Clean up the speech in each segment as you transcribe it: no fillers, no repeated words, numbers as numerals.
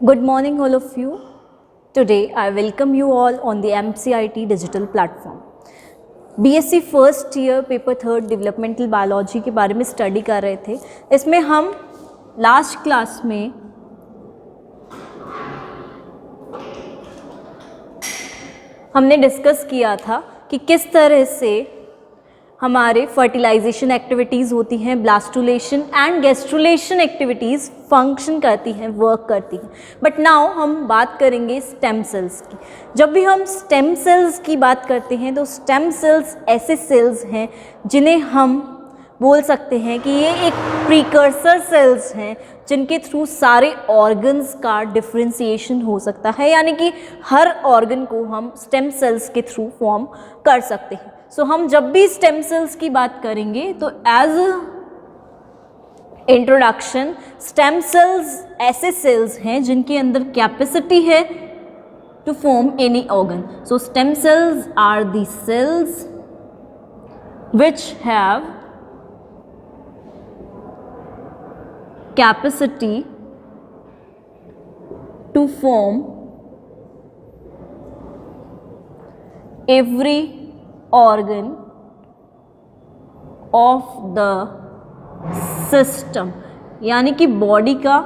Good morning, all of you. Today, I welcome you all on the MCIT digital platform. BSc first year paper 3 developmental biology के बारे में study कर रहे थे. इसमें हम लास्ट क्लास में हमने डिस्कस किया था कि किस तरह से हमारे फर्टिलाइजेशन एक्टिविटीज़ होती हैं, blastulation and gastrulation activities function करती हैं, वर्क करती हैं. बट नाउ हम बात करेंगे स्टेम सेल्स की. जब भी हम स्टेम सेल्स की बात करते हैं तो स्टेम सेल्स ऐसे सेल्स हैं जिन्हें हम बोल सकते हैं कि ये एक प्रीकर्सर सेल्स हैं जिनके थ्रू सारे ऑर्गन्स का डिफ्रेंसिएशन हो सकता है, यानी कि हर ऑर्गन को हम स्टेम सेल्स के थ्रू फॉर्म कर सकते हैं. सो हम जब भी स्टेम सेल्स की बात करेंगे तो एज इंट्रोडक्शन स्टेम सेल्स ऐसे सेल्स हैं जिनके अंदर कैपेसिटी है to form any organ. So stem cells are the cells which have capacity to form every organ of the system. यानी कि बॉडी का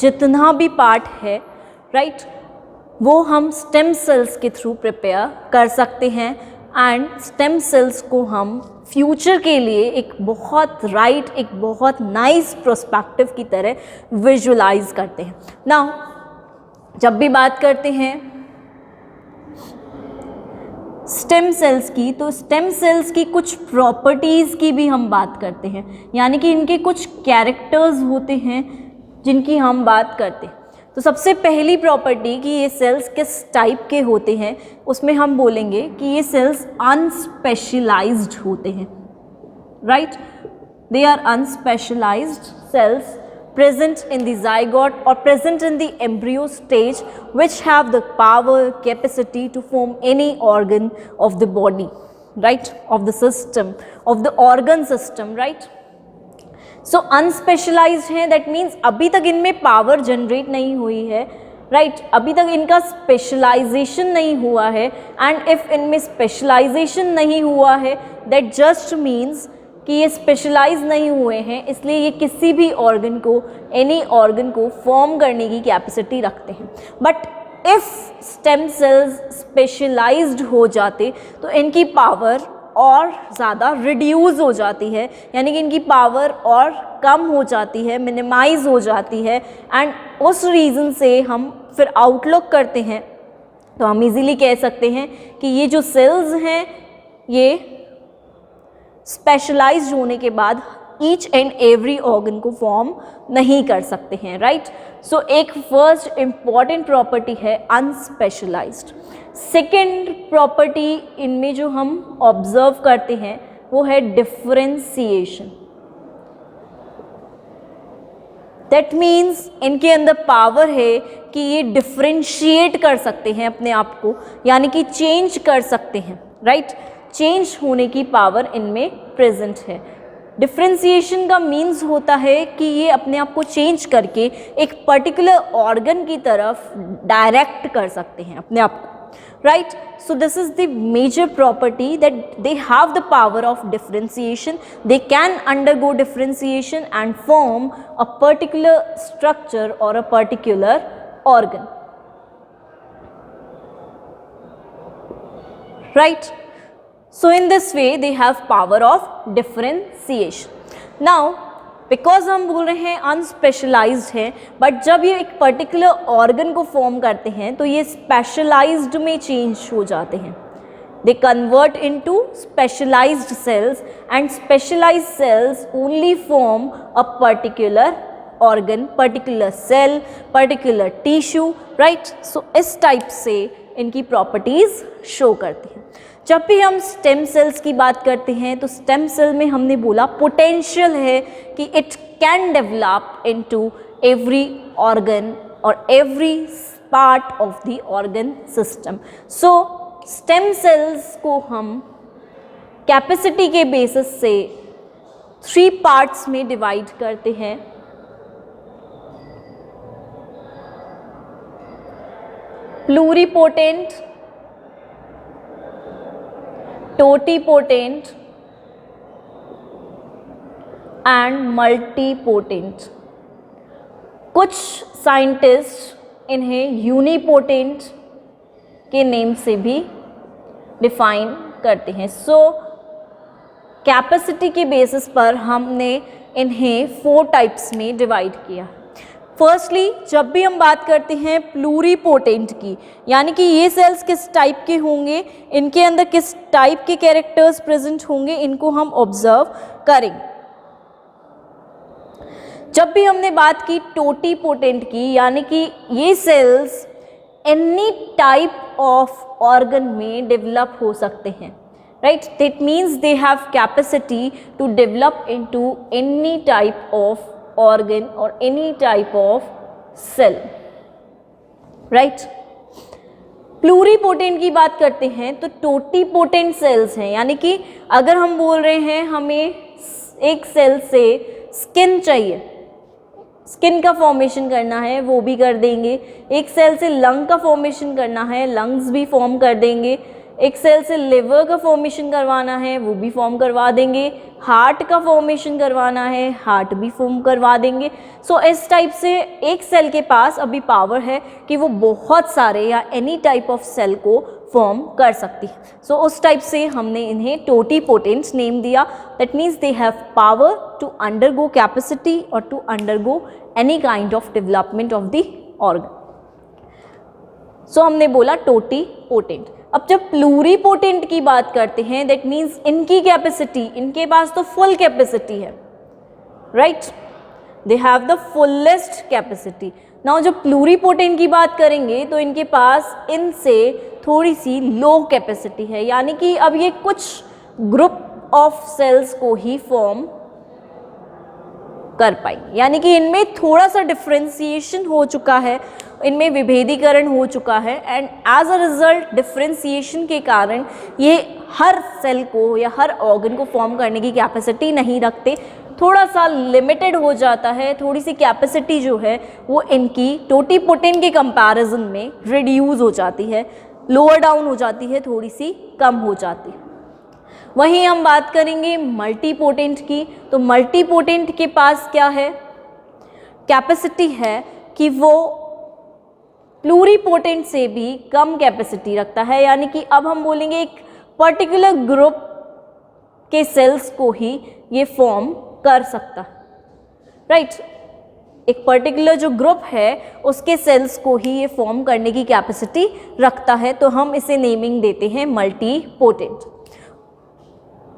जितना भी पार्ट है, राइट, वो हम स्टेम सेल्स के थ्रू प्रिपेयर कर सकते हैं. एंड स्टेम सेल्स को हम फ्यूचर के लिए एक बहुत नाइस प्रोस्पेक्टिव की तरह विजुलाइज करते हैं. नाउ जब भी बात करते हैं स्टेम सेल्स की तो स्टेम सेल्स की कुछ प्रॉपर्टीज़ की भी हम बात करते हैं, यानी कि इनके कुछ कैरेक्टर्स होते हैं जिनकी हम बात करते हैं. तो सबसे पहली प्रॉपर्टी कि ये सेल्स किस टाइप के होते हैं, उसमें हम बोलेंगे कि ये सेल्स अनस्पेशलाइज्ड होते हैं. Right, they are unspecialized cells present in the zygote or present in the embryo stage which have the power capacity to form any organ of the body, right, of the system, of the organ system, right. So unspecialized है, that means अभी तक इनमें power generate नहीं हुई है, right, अभी तक इनका स्पेशलाइजेशन नहीं हुआ है. एंड इफ़ इनमें स्पेशलाइजेशन नहीं हुआ है दैट जस्ट मीन्स कि ये स्पेशलाइज नहीं हुए हैं, इसलिए ये किसी भी ऑर्गन को, एनी ऑर्गन को फॉर्म करने की कैपेसिटी रखते हैं. But if stem cells specialized हो जाते तो इनकी पावर और ज़्यादा रिड्यूस हो जाती है, यानी कि इनकी पावर और कम हो जाती है, मिनिमाइज हो जाती है. एंड उस रीज़न से हम फिर आउटलुक करते हैं तो हम इजीली कह सकते हैं कि ये जो सेल्स हैं ये स्पेशलाइज्ड होने के बाद ईच एंड एवरी ऑर्गन को फॉर्म नहीं कर सकते हैं, राइट. सो एक फर्स्ट इम्पॉर्टेंट प्रॉपर्टी है अनस्पेशलाइज्ड. सेकेंड प्रॉपर्टी इनमें जो हम ऑब्जर्व करते हैं वो है डिफरेंशिएशन. दैट मीन्स इनके अंदर पावर है कि ये डिफरेंशिएट कर सकते हैं अपने आप को, यानी कि चेंज कर सकते हैं, राइट. चेंज होने की पावर इनमें प्रेजेंट है. डिफरेंशिएशन का मीन्स होता है कि ये अपने आप को चेंज करके एक पर्टिकुलर ऑर्गन की तरफ डायरेक्ट कर सकते हैं अपने आप को, right. So this is the major property that they have the power of differentiation. They can undergo differentiation and form a particular structure और a particular organ, right. So in this way they have power of differentiation. Now because हम बोल रहे हैं अनस्पेशलाइज्ड है, but जब ये एक particular organ को फॉर्म करते हैं तो ये स्पेशलाइज्ड में चेंज हो जाते हैं. They convert into specialized cells and specialized cells only form a particular organ, particular cell, particular tissue, right. So इस टाइप से इनकी प्रॉपर्टीज़ शो करती हैं. जब भी हम स्टेम सेल्स की बात करते हैं तो स्टेम सेल में हमने बोला पोटेंशियल है कि it can develop into every organ और every part of the organ system. So stem cells को हम कैपेसिटी के बेसिस से 3 पार्ट्स में डिवाइड करते हैं. Pluripotent, totipotent and multipotent. कुछ साइंटिस्ट इन्हें यूनिपोटेंट के नेम से भी डिफाइन करते हैं। सो कैपेसिटी के बेसिस पर हमने इन्हें 4 टाइप्स में डिवाइड किया। फर्स्टली, जब भी हम बात करते हैं प्लूरिपोटेंट की, यानी कि ये सेल्स किस टाइप के होंगे, इनके अंदर किस टाइप के कैरेक्टर्स प्रेजेंट होंगे, इनको हम ऑब्जर्व करेंगे। जब भी हमने बात की टोटीपोटेंट की, यानी कि ये cells any type of organ में डेवलप हो सकते हैं, right. That means they have capacity to develop into any type of organ और any type of cell, right. Pluripotent की बात करते हैं तो टोटीपोटेंट सेल्स हैं, यानी कि अगर हम बोल रहे हैं हमें एक सेल से स्किन चाहिए, स्किन का फॉर्मेशन करना है वो भी कर देंगे। एक सेल से लंग का फॉर्मेशन करना है, लंग्स भी फॉर्म कर देंगे। एक सेल से लिवर का फॉर्मेशन करवाना है वो भी फॉर्म करवा देंगे। हार्ट का फॉर्मेशन करवाना है, हार्ट भी फॉर्म करवा देंगे। सो इस टाइप से एक सेल के पास अभी पावर है कि वो बहुत सारे या एनी टाइप ऑफ सेल को फॉर्म कर सकती है। सो उस टाइप से हमने इन्हें टोटीपोटेंट्स नेम दिया। That means they have power to undergo capacity और to undergo any kind of development of the organ. So हमने बोला टोटीपोटेंट। अब जब प्लूरिपोटेंट की बात करते हैं, दैट मीन्स इनकी कैपेसिटी, इनके पास तो फुल कैपेसिटी है, right. They have the fullest capacity. Now जब प्लूरिपोटेंट की बात करेंगे तो इनके पास इनसे थोड़ी सी लो कैपेसिटी है, यानी कि अब ये कुछ ग्रुप ऑफ सेल्स को ही फॉर्म कर पाएंगे, यानी कि इनमें थोड़ा सा डिफ्रेंसिएशन हो चुका है, इनमें विभेदीकरण हो चुका है and as a result differentiation के कारण ये हर सेल को या हर ऑर्गन को फॉर्म करने की कैपेसिटी नहीं रखते, थोड़ा सा लिमिटेड हो जाता है। थोड़ी सी कैपेसिटी जो है वो इनकी टोटीपोटेंट के कंपैरिजन में रिड्यूस हो जाती है, लोअर डाउन हो जाती है, थोड़ी सी कम हो जाती है। वहीं हम बात करेंगे मल्टीपोटेंट की, तो मल्टीपोटेंट के पास क्या है, कैपेसिटी है कि वो प्लूरिपोटेंट से भी कम कैपेसिटी रखता है, यानी कि अब हम बोलेंगे एक पर्टिकुलर ग्रुप के सेल्स को ही ये फॉर्म कर सकता है, राइट। एक पर्टिकुलर जो ग्रुप है उसके सेल्स को ही ये फॉर्म करने की कैपेसिटी रखता है, तो हम इसे नेमिंग देते हैं मल्टीपोटेंट।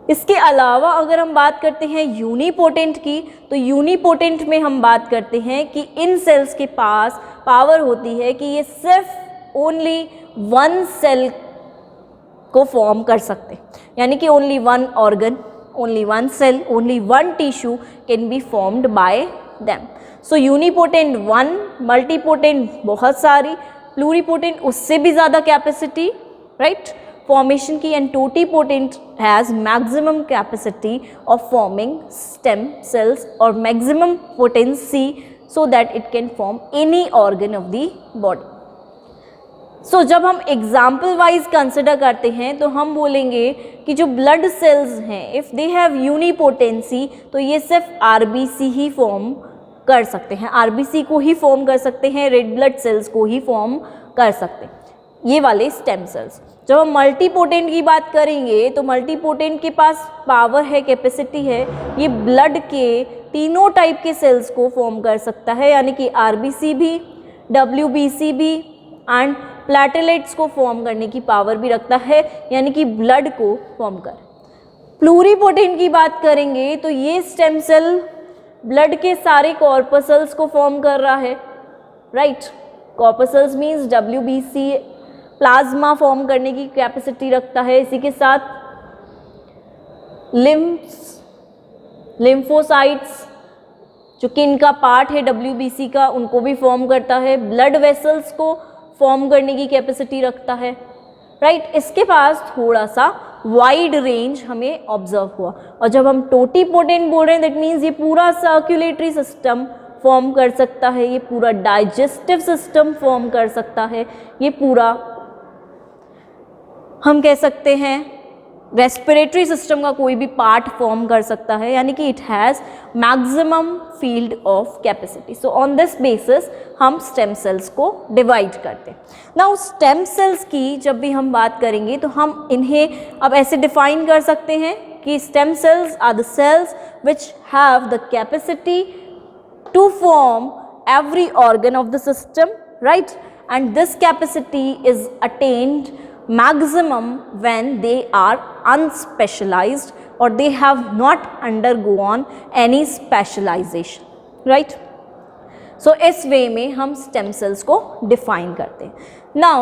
इसके अलावा अगर हम बात करते हैं यूनिपोटेंट की, तो यूनिपोटेंट में हम बात करते हैं कि इन सेल्स के पास पावर होती है कि ये सिर्फ ओनली वन सेल को फॉर्म कर सकते हैं, यानी कि only one organ, only one cell, only one tissue can be formed by them. So unipotent one, multipotent बहुत सारी, प्लूरिपोटेंट उससे भी ज़्यादा कैपेसिटी, राइट, फॉर्मेशन की, and totipotent has maximum capacity of forming stem cells और maximum potency so that it can form any organ of the body. So जब हम example wise consider करते हैं तो हम बोलेंगे कि जो ब्लड सेल्स हैं, इफ़ दे हैव यूनिपोटेंसी, तो ये सिर्फ आरबीसी ही फॉर्म कर सकते हैं, आरबीसी को ही फॉर्म कर सकते हैं, रेड ब्लड सेल्स को ही फॉर्म कर सकते हैं, ये वाले स्टेम सेल्स। जब हम मल्टीपोटेंट की बात करेंगे तो मल्टीपोटेंट के पास पावर है, कैपेसिटी है, ये ब्लड के तीनों टाइप के सेल्स को फॉर्म कर सकता है, यानी कि आरबीसी भी, डब्ल्यूबीसी भी एंड प्लेटलेट्स को फॉर्म करने की पावर भी रखता है, यानी कि ब्लड को फॉर्म कर। प्लूरिपोटेंट की बात करेंगे तो ये स्टेम सेल ब्लड के सारे कॉर्पसल्स को फॉर्म कर रहा है, right. Corpuscles means WBC plasma form करने की कैपेसिटी रखता है, इसी के साथ लिम्फोसाइट्स जो कि इनका पार्ट है डब्ल्यूबीसी का, उनको भी फॉर्म करता है, ब्लड वेसल्स को फॉर्म करने की कैपेसिटी रखता है, राइट। इसके पास थोड़ा सा वाइड रेंज हमें ऑब्जर्व हुआ। और जब हम टोटीपोटेंट बोल रहे हैं दैट मीन्स ये पूरा सर्कुलेटरी सिस्टम फॉर्म कर सकता है, ये पूरा डाइजेस्टिव सिस्टम फॉर्म कर सकता है, ये पूरा हम कह सकते हैं रेस्पिरेटरी सिस्टम का कोई भी पार्ट फॉर्म कर सकता है, यानी कि it has maximum field of capacity. So on this basis हम स्टेम सेल्स को डिवाइड करते हैं। नाउ स्टेम सेल्स की जब भी हम बात करेंगे तो हम इन्हें अब ऐसे डिफाइन कर सकते हैं कि stem cells are the cells which have the capacity to form every organ of the system, right? And this capacity is attained maximum when they are unspecialized or they have not undergone any specialization, right? So इस way में हम stem cells को define करते हैं. Now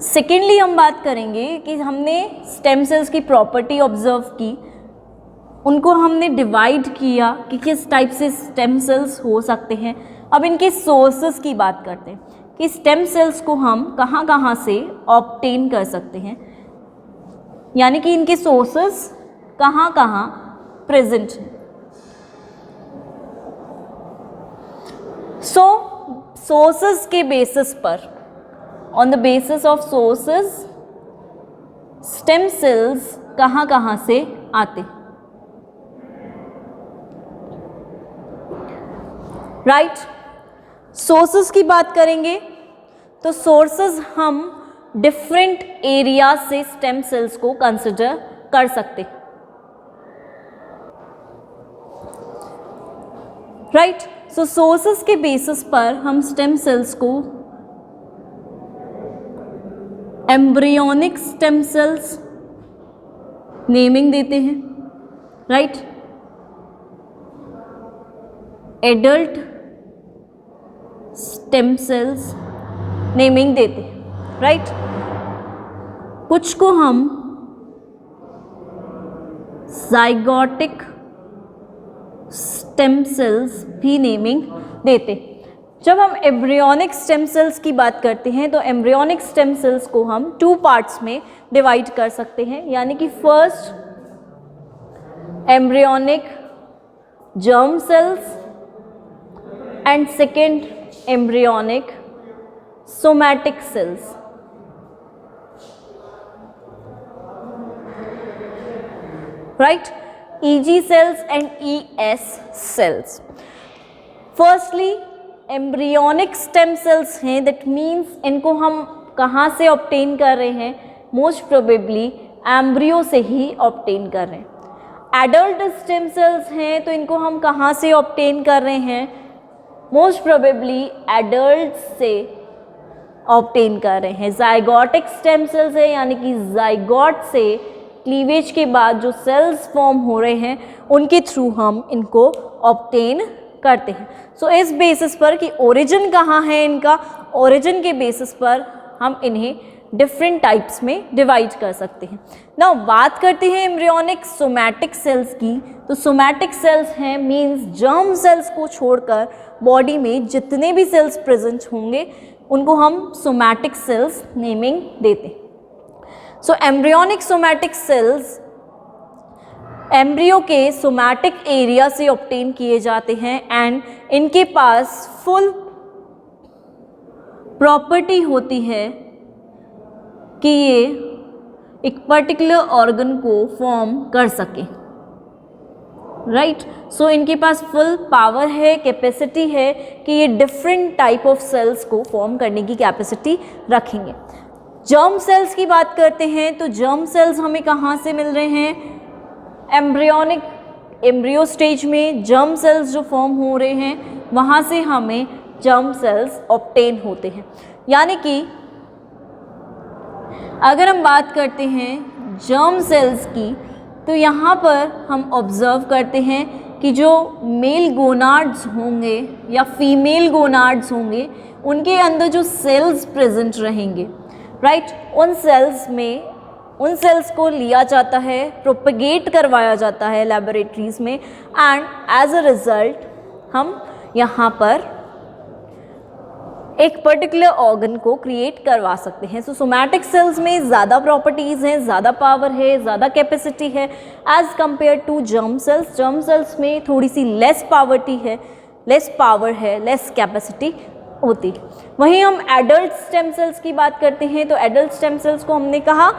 secondly हम बात करेंगे कि हमने स्टेम सेल्स की प्रॉपर्टी ऑब्जर्व की, उनको हमने डिवाइड किया कि किस टाइप से स्टेम सेल्स हो सकते हैं। अब इनके सोर्सेस की बात करते हैं कि स्टेम सेल्स को हम कहाँ कहाँ से ऑब्टेन कर सकते हैं, यानी कि इनके सोर्सेस कहाँ कहाँ प्रेजेंट हैं। सो सोर्सेस के बेसिस पर, on the basis of sources, stem cells कहाँ कहाँ से आते, राइट? सोर्सेस की बात करेंगे तो सोर्सेस हम डिफरेंट एरिया से स्टेम सेल्स को कंसिडर कर सकते, राइट? सो सोर्सेस के बेसिस पर हम स्टेम सेल्स को एम्ब्रियोनिक स्टेम सेल्स नेमिंग देते हैं, right? Adult stem cells naming देते हैं, राइट? कुछ को हम ज़ाइगोटिक स्टेम सेल्स भी नेमिंग देते हैं। जब हम एम्ब्रियोनिक स्टेम सेल्स की बात करते हैं तो एम्ब्रियोनिक स्टेम सेल्स को हम 2 पार्ट्स में डिवाइड कर सकते हैं, यानी कि first embryonic germ cells and second embryonic somatic cells. Right? EG cells and ES cells. Firstly, embryonic stem cells हैं, दैट मीन्स इनको हम कहाँ से ऑब्टेन कर रहे हैं? मोस्ट प्रोबेबली एम्ब्रियो से ही ऑब्टेन कर रहे हैं। एडल्ट स्टेम सेल्स हैं तो इनको हम कहाँ से ऑब्टेन कर रहे हैं? मोस्ट प्रोबेबली एडल्ट से ऑब्टेन कर रहे हैं। ज़ाइगोटिक स्टेम सेल्स है, यानी कि ज़ाइगोट से क्लीवेज के बाद जो सेल्स फॉर्म हो रहे हैं उनके थ्रू हम इनको ऑब्टेन करते हैं। सो इस बेसिस पर कि ओरिजिन कहाँ है इनका, ओरिजिन के बेसिस पर हम इन्हें डिफरेंट टाइप्स में डिवाइड कर सकते हैं। नाउ बात करते हैं एम्ब्रियोनिक सोमैटिक सेल्स की। तो सोमैटिक सेल्स हैं मींस जर्म सेल्स को छोड़कर बॉडी में जितने भी सेल्स प्रेजेंट होंगे उनको हम सोमैटिक सेल्स नेमिंग देते हैं। सो एम्ब्रियोनिक सोमैटिक सेल्स एम्ब्रियो के सोमैटिक एरिया से ऑब्टेन किए जाते हैं एंड इनके पास फुल प्रॉपर्टी होती है कि ये एक पर्टिकुलर ऑर्गन को फॉर्म कर सके, राइट? सो इनके पास फुल पावर है, कैपेसिटी है कि ये डिफरेंट टाइप ऑफ सेल्स को फॉर्म करने की कैपेसिटी रखेंगे। जर्म सेल्स की बात करते हैं तो जर्म सेल्स हमें कहाँ से मिल रहे हैं? एम्ब्रियोनिक एम्ब्रियो स्टेज में जर्म सेल्स जो फॉर्म हो रहे हैं वहाँ से हमें जर्म सेल्स ऑब्टेन होते हैं। यानी कि अगर हम बात करते हैं जर्म सेल्स की तो यहाँ पर हम ऑब्ज़र्व करते हैं कि जो मेल गोनाड्स होंगे या फीमेल गोनाड्स होंगे उनके अंदर जो सेल्स प्रेजेंट रहेंगे, राइट? उन सेल्स को लिया जाता है, प्रोपेगेट करवाया जाता है लैबोरेटरीज़ में एंड एज अ रिज़ल्ट हम यहाँ पर एक पर्टिकुलर ऑर्गन को क्रिएट करवा सकते हैं। सो सोमैटिक सेल्स में ज़्यादा प्रॉपर्टीज़ हैं, ज़्यादा पावर है, ज़्यादा कैपेसिटी है as compare to germ cells. Germ cells में थोड़ी सी लेस पावर है, लेस कैपेसिटी होती। वहीं हम एडल्ट स्टेम सेल्स की बात करते हैं तो एडल्ट स्टेम सेल्स को हमने कहा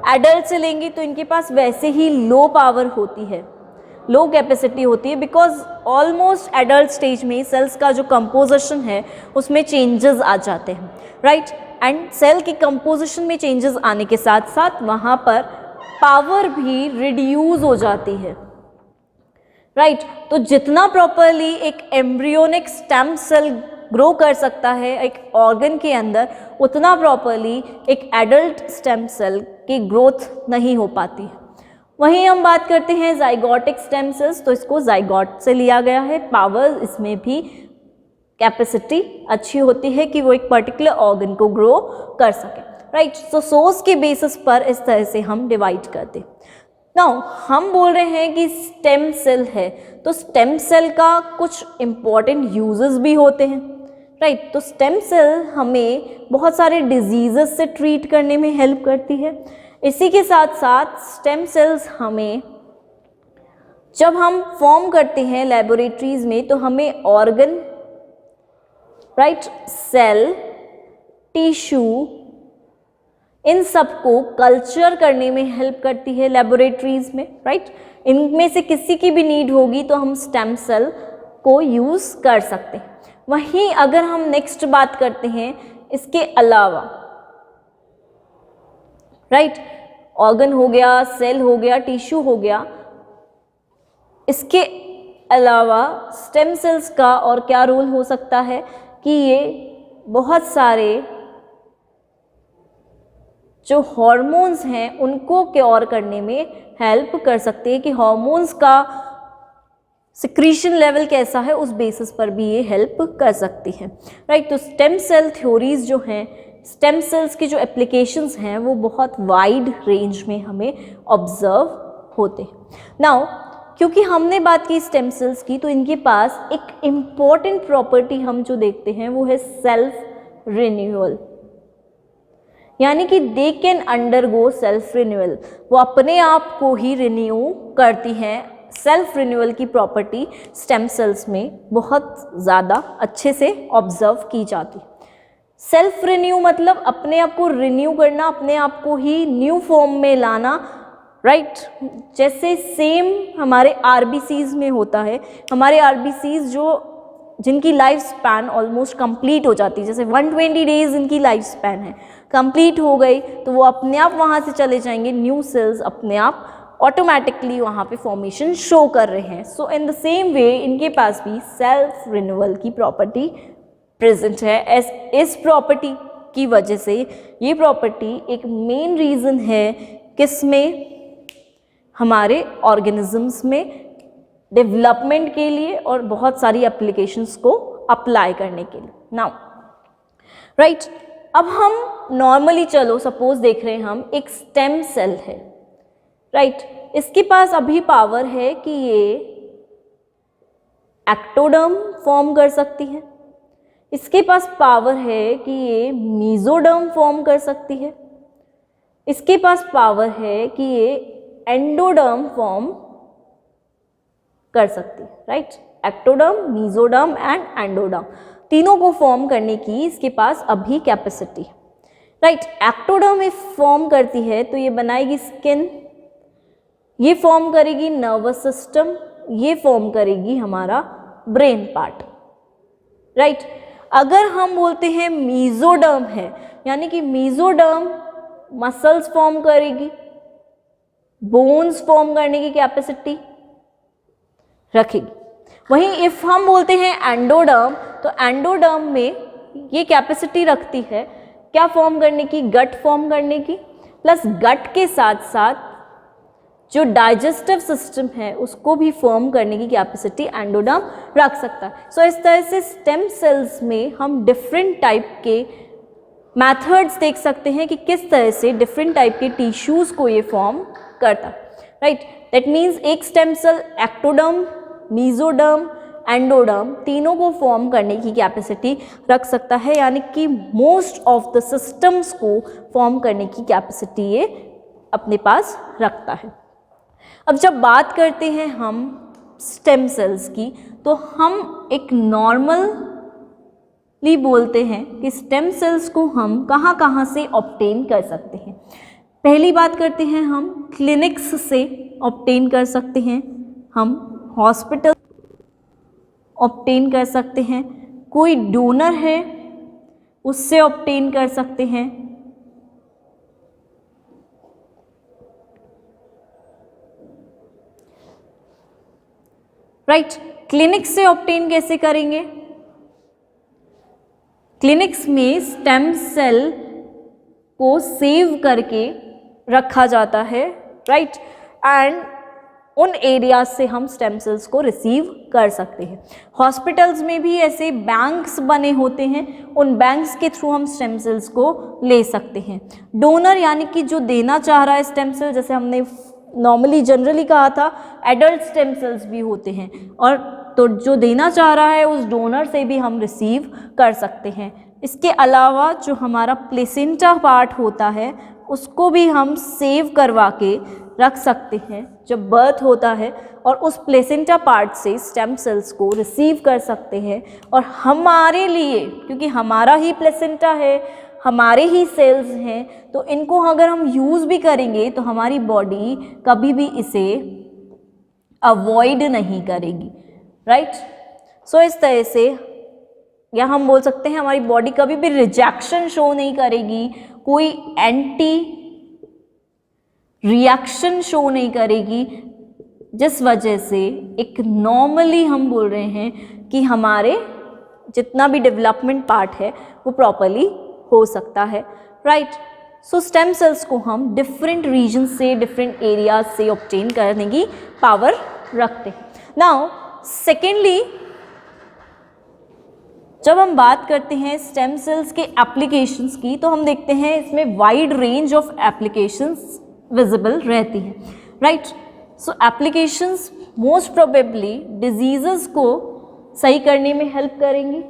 एडल्ट से लेंगे तो इनके पास वैसे ही लो पावर होती है, लो कैपेसिटी होती है, बिकॉज ऑलमोस्ट एडल्ट स्टेज में सेल्स का जो कंपोजिशन है उसमें चेंजेस आ जाते हैं, राइट। एंड सेल की कंपोजिशन में चेंजेस आने के साथ साथ वहाँ पर पावर भी रिड्यूस हो जाती है, राइट। तो जितना प्रॉपरली एक एम्ब्रियोनिक स्टेम सेल ग्रो कर सकता है एक ऑर्गन के अंदर, उतना प्रॉपरली एक एडल्ट स्टेम सेल की ग्रोथ नहीं हो पाती है। वहीं हम बात करते हैं जाइगोटिक स्टेम सेल्स, तो इसको जाइगोट से लिया गया है। पावर इसमें भी कैपेसिटी अच्छी होती है कि वो एक पर्टिकुलर ऑर्गन को ग्रो कर सके, राइट। सो सोर्स के बेसिस पर इस तरह से हम डिवाइड करते हैं। नाउ हम बोल रहे हैं कि स्टेम सेल है, तो स्टेम सेल का कुछ इम्पॉर्टेंट यूजेस भी होते हैं, राइट। तो स्टेम सेल हमें बहुत सारे डिजीजेस से ट्रीट करने में हेल्प करती है। इसी के साथ साथ स्टेम सेल्स हमें जब हम फॉर्म करते हैं लेबोरेटरीज में तो हमें ऑर्गन, राइट, सेल, टिश्यू, इन सबको कल्चर करने में हेल्प करती है लेबोरेटरीज में, राइट। इनमें से किसी की भी नीड होगी तो हम स्टेम सेल को यूज़ कर सकते हैं। वहीं अगर हम नेक्स्ट बात करते हैं इसके अलावा, राइट, ऑर्गन हो गया, सेल हो गया, टिश्यू हो गया, इसके अलावा स्टेम सेल्स का और क्या रोल हो सकता है कि ये बहुत सारे जो हार्मोन्स हैं उनको क्योर करने में हेल्प कर सकते हैं कि हार्मोन्स का सिक्रीशन लेवल कैसा है उस बेसिस पर भी ये हेल्प कर सकती है, राइट। तो स्टेम सेल थ्योरीज जो हैं, स्टेम सेल्स की जो एप्लीकेशंस हैं वो बहुत वाइड रेंज में हमें ऑब्जर्व होते हैं। नाउ क्योंकि हमने बात की स्टेम सेल्स की तो इनके पास एक इम्पॉर्टेंट प्रॉपर्टी हम जो देखते हैं वो है सेल्फ रिन्यूअल, यानी कि दे कैन अंडरगो सेल्फ रिन्यूअल, वो अपने आप को ही रिन्यू करती हैं। सेल्फ रिन्यूअल की प्रॉपर्टी स्टेम सेल्स में बहुत ज़्यादा अच्छे से ऑब्जर्व की जाती है। सेल्फ रिन्यू मतलब अपने आप को रिन्यू करना, अपने आप को ही न्यू फॉर्म में लाना, राइट। जैसे सेम हमारे आरबीसीज में होता है, हमारे आरबीसीज जो जिनकी लाइफ स्पैन ऑलमोस्ट कंप्लीट हो जाती है, जैसे 120 डेज इनकी लाइफ स्पैन है, कंप्लीट हो गई तो वो अपने आप वहाँ से चले जाएंगे, न्यू सेल्स अपने आप ऑटोमेटिकली वहाँ पे फॉर्मेशन शो कर रहे हैं। सो इन द सेम वे इनके पास भी सेल्फ रिन्यूअल की प्रॉपर्टी प्रेजेंट है। इस प्रॉपर्टी की वजह से ये प्रॉपर्टी एक मेन रीज़न है किसमें, हमारे ऑर्गेनिजम्स में डेवलपमेंट के लिए और बहुत सारी एप्लीकेशंस को अप्लाई करने के लिए। नाउ राइट, अब हम नॉर्मली चलो सपोज देख रहे हैं हम एक स्टेम सेल है, राइट। इसके पास अभी पावर है कि ये एक्टोडर्म फॉर्म कर सकती है, इसके पास पावर है कि ये मीजोडर्म फॉर्म कर सकती है, इसके पास पावर है कि ये एंडोडर्म फॉर्म कर सकती है, right. Ectoderm, mesoderm and endoderm तीनों को फॉर्म करने की इसके पास अभी capacity, right. Ectoderm if form करती है तो ये बनाएगी स्किन, ये फॉर्म करेगी नर्वस सिस्टम, ये फॉर्म करेगी हमारा ब्रेन पार्ट, राइट। अगर हम बोलते हैं मीजोडर्म है, यानी कि मीजोडर्म मसल्स फॉर्म करेगी, बोन्स फॉर्म करने की कैपेसिटी रखेगी। वहीं इफ हम बोलते हैं एंडोडर्म, तो एंडोडर्म में ये कैपेसिटी रखती है क्या फॉर्म करने की, गट फॉर्म करने की, प्लस गट के साथ साथ जो डाइजेस्टिव सिस्टम है उसको भी फॉर्म करने की कैपेसिटी एंडोडर्म रख सकता है। सो इस तरह से स्टेम सेल्स में हम डिफरेंट टाइप के मेथड्स देख सकते हैं कि किस तरह से डिफरेंट टाइप के टिश्यूज़ को ये फॉर्म करता है, राइट। दैट मीन्स एक stem cell ectoderm, mesoderm, endoderm, तीनों को फॉर्म करने की कैपेसिटी रख सकता है, यानी कि मोस्ट ऑफ द सिस्टम्स को फॉर्म करने की कैपेसिटी ये अपने पास रखता है। अब जब बात करते हैं हम स्टेम सेल्स की, तो हम एक नॉर्मली बोलते हैं कि स्टेम सेल्स को हम कहाँ कहाँ से ऑब्टेन कर सकते हैं। पहली बात करते हैं हम क्लिनिक्स से ऑब्टेन कर सकते हैं, हम हॉस्पिटल ऑब्टेन कर सकते हैं, कोई डोनर है उससे ऑब्टेन कर सकते हैं, राइट। क्लिनिक से ऑब्टेन कैसे करेंगे? क्लिनिक्स में स्टेम सेल को सेव करके रखा जाता है, राइट, एंड उन एरियाज से हम स्टेम सेल्स को रिसीव कर सकते हैं। हॉस्पिटल्स में भी ऐसे बैंक्स बने होते हैं, उन बैंक्स के थ्रू हम स्टेम सेल्स को ले सकते हैं। डोनर यानी कि जो देना चाह रहा है स्टेम सेल, जैसे हमने नॉर्मली जनरली कहा था एडल्ट स्टेम सेल्स भी होते हैं, और तो जो देना चाह रहा है उस डोनर से भी हम रिसीव कर सकते हैं। इसके अलावा जो हमारा प्लेसेंटा पार्ट होता है उसको भी हम सेव करवा के रख सकते हैं जब बर्थ होता है, और उस प्लेसेंटा पार्ट से स्टेम सेल्स को रिसीव कर सकते हैं। और हमारे लिए, क्योंकि हमारा ही प्लेसेंटा है, हमारे ही सेल्स हैं, तो इनको अगर हम यूज़ भी करेंगे तो हमारी बॉडी कभी भी इसे अवॉइड नहीं करेगी, राइट। सो इस तरह से या हम बोल सकते हैं हमारी बॉडी कभी भी रिजेक्शन शो नहीं करेगी, कोई एंटी रिएक्शन शो नहीं करेगी, जिस वजह से एक नॉर्मली हम बोल रहे हैं कि हमारे जितना भी डेवलपमेंट पार्ट है वो प्रॉपरली हो सकता है, राइट। सो स्टेम सेल्स को हम डिफरेंट रीजन से, डिफरेंट एरियाज से ऑब्टेन करने की पावर रखते हैं। नाउ सेकेंडली, जब हम बात करते हैं स्टेम सेल्स के एप्लीकेशंस की, तो हम देखते हैं इसमें wide range of applications visible रहती है, राइट। सो एप्लीकेशंस मोस्ट प्रोबेबली डिजीजेस को सही करने में हेल्प करेंगी,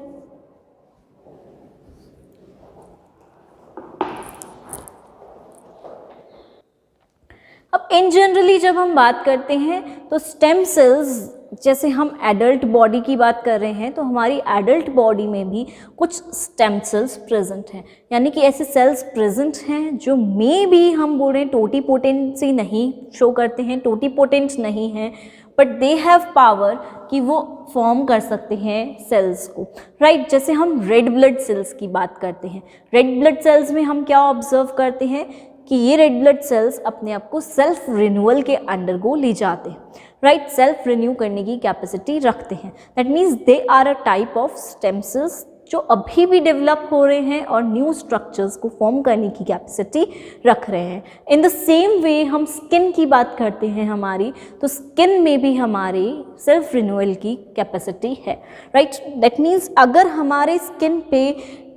अब इन जनरली जब हम बात करते हैं तो स्टेम सेल्स, जैसे हम एडल्ट बॉडी की बात कर रहे हैं तो हमारी एडल्ट बॉडी में भी कुछ स्टेम सेल्स प्रेजेंट हैं, यानी कि ऐसे सेल्स प्रेजेंट हैं जो मे भी हम बोल रहे हैं टोटीपोटेंसी नहीं शो करते हैं, टोटीपोटेंट नहीं हैं, बट दे हैव पावर कि वो फॉर्म कर सकते हैं सेल्स को, राइट। जैसे हम रेड ब्लड सेल्स की बात करते हैं, रेड ब्लड सेल्स में हम क्या ऑब्जर्व करते हैं कि ये रेड ब्लड सेल्स अपने आप को सेल्फ रिन्यूअल के अंडरगो ले जाते हैं, राइट, सेल्फ रिन्यू करने की कैपेसिटी रखते हैं। That means they are a type of stem cells जो अभी भी डेवलप हो रहे हैं और न्यू स्ट्रक्चर्स को फॉर्म करने की कैपेसिटी रख रहे हैं। इन द सेम वे हम स्किन की बात करते हैं हमारी, तो स्किन में भी हमारी सेल्फ रिन्यूअल की कैपेसिटी है, राइट। दैट मीन्स अगर हमारे स्किन पे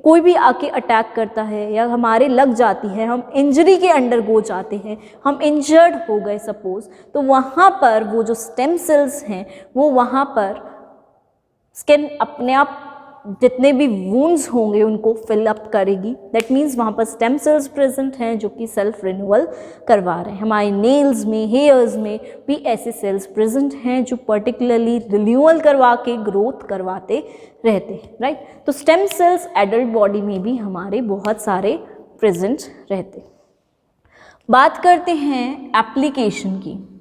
कोई भी आके अटैक करता है या हमारे लग जाती है, हम इंजरी के अंडरगो जाते हैं, हम इंजर्ड हो गए सपोज, तो वहाँ पर वो जो स्टेम सेल्स हैं वो वहाँ पर स्किन अपने आप जितने भी वुंड्स होंगे उनको फिल अप करेगी। दैट मीन्स वहाँ पर स्टेम सेल्स प्रेजेंट हैं जो कि सेल्फ रिन्यूअल करवा रहे हैं। हमारे नेल्स में, हेयर्स में भी ऐसे सेल्स प्रेजेंट हैं जो पर्टिकुलरली रिन्यूअल करवा के ग्रोथ करवाते रहते हैं, राइट। तो स्टेम सेल्स एडल्ट बॉडी में भी हमारे बहुत सारे प्रेजेंट रहते हैं। बात करते हैं एप्लीकेशन की,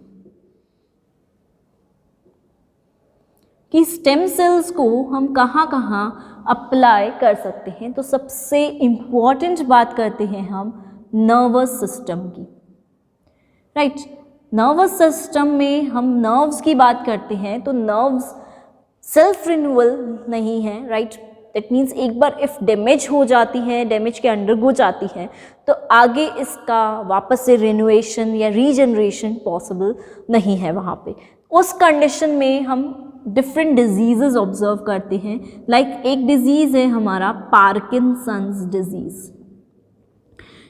कि स्टेम सेल्स को हम कहाँ कहाँ अप्लाई कर सकते हैं। तो सबसे इम्पॉर्टेंट बात करते हैं हम नर्वस सिस्टम की, राइट। नर्वस सिस्टम में हम नर्व्स की बात करते हैं तो नर्व्स सेल्फ रिन्यूअल नहीं है, राइट। दैट मीन्स एक बार इफ़ डैमेज हो जाती है, डैमेज के अंडरगो जाती है, तो आगे इसका वापस से रिन्यूएशन या रीजनरेशन पॉसिबल नहीं है वहाँ पे। उस कंडीशन में हम डिफरेंट डिजीज़ेस ऑब्जर्व करते हैं। लाइक एक डिजीज़ है हमारा पार्किंसंस डिजीज़।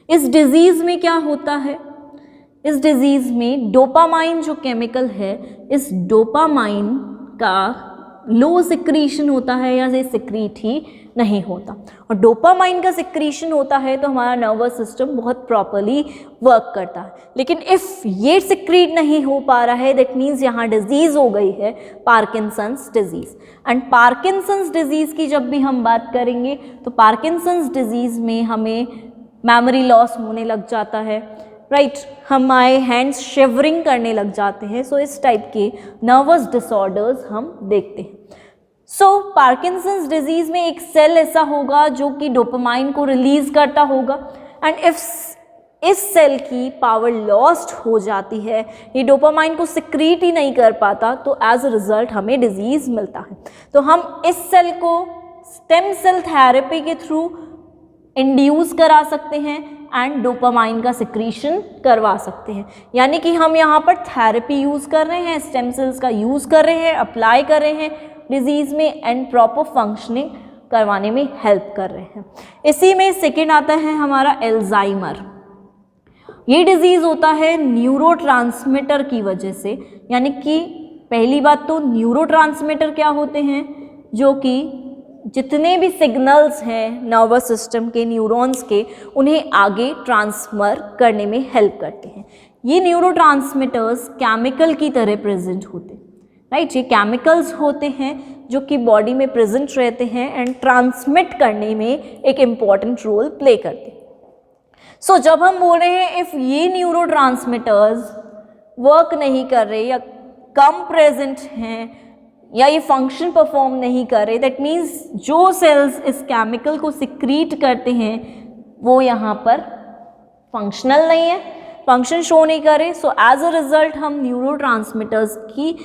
इस डिजीज़ में क्या होता है, इस डिजीज़ में डोपामाइन जो केमिकल है, इस डोपामाइन का लो सिक्रीशन होता है या ये सिक्रीट ही नहीं होता। और डोपामाइन का सिक्रीशन होता है तो हमारा नर्वस सिस्टम बहुत प्रॉपरली वर्क करता है। लेकिन इफ़ ये सिक्रीट नहीं हो पा रहा है, दैट मीन्स यहाँ डिजीज़ हो गई है Parkinson's disease. And Parkinson's disease की जब भी हम बात करेंगे तो पार्किंसंस डिजीज़ में हमें मेमोरी लॉस होने लग जाता है, राइट, हमारे हैंड्स शिवरिंग करने लग जाते हैं। सो इस टाइप के नर्वस डिसऑर्डर्स हम देखते हैं। सो पार्किंसंस डिजीज़ में एक सेल ऐसा होगा जो कि डोपामाइन को रिलीज़ करता होगा, एंड इफ इस सेल की पावर लॉस्ट हो जाती है, ये डोपामाइन को सिक्रीट ही नहीं कर पाता, तो एज अ रिजल्ट हमें डिजीज़ मिलता है। तो हम इस सेल को स्टेम सेल थेरेपी के थ्रू इंड्यूस करा सकते हैं एंड डोपामाइन का सिक्रीशन करवा सकते हैं। यानी कि हम यहाँ पर थेरेपी यूज़ कर रहे हैं, स्टेम सेल्स का यूज़ कर रहे हैं, अप्लाई कर रहे हैं डिजीज़ में एंड प्रॉपर फंक्शनिंग करवाने में हेल्प कर रहे हैं। इसी में सेकेंड आता है हमारा एल्जाइमर। ये डिजीज़ होता है न्यूरोट्रांसमीटर की वजह से। यानी कि पहली बात तो न्यूरोट्रांसमीटर क्या होते हैं, जो कि जितने भी सिग्नल्स हैं नर्वस सिस्टम के, न्यूरॉन्स के, उन्हें आगे ट्रांसफर करने में हेल्प करते हैं। ये न्यूरोट्रांसमीटर्स केमिकल की तरह प्रेजेंट होते हैं, राइट। ये केमिकल्स होते हैं जो कि बॉडी में प्रेजेंट रहते हैं एंड ट्रांसमिट करने में एक इम्पॉर्टेंट रोल प्ले करते हैं। सो जब हम बोल रहे हैं इफ़ ये न्यूरोट्रांसमीटर्स वर्क नहीं कर रहे या कम प्रेजेंट हैं या ये फंक्शन परफॉर्म नहीं कर रहे, दैट मीन्स जो सेल्स इस केमिकल को सिक्रीट करते हैं वो यहाँ पर फंक्शनल नहीं है, फंक्शन शो नहीं करे। सो एज अ रिजल्ट हम न्यूरोट्रांसमीटर्स की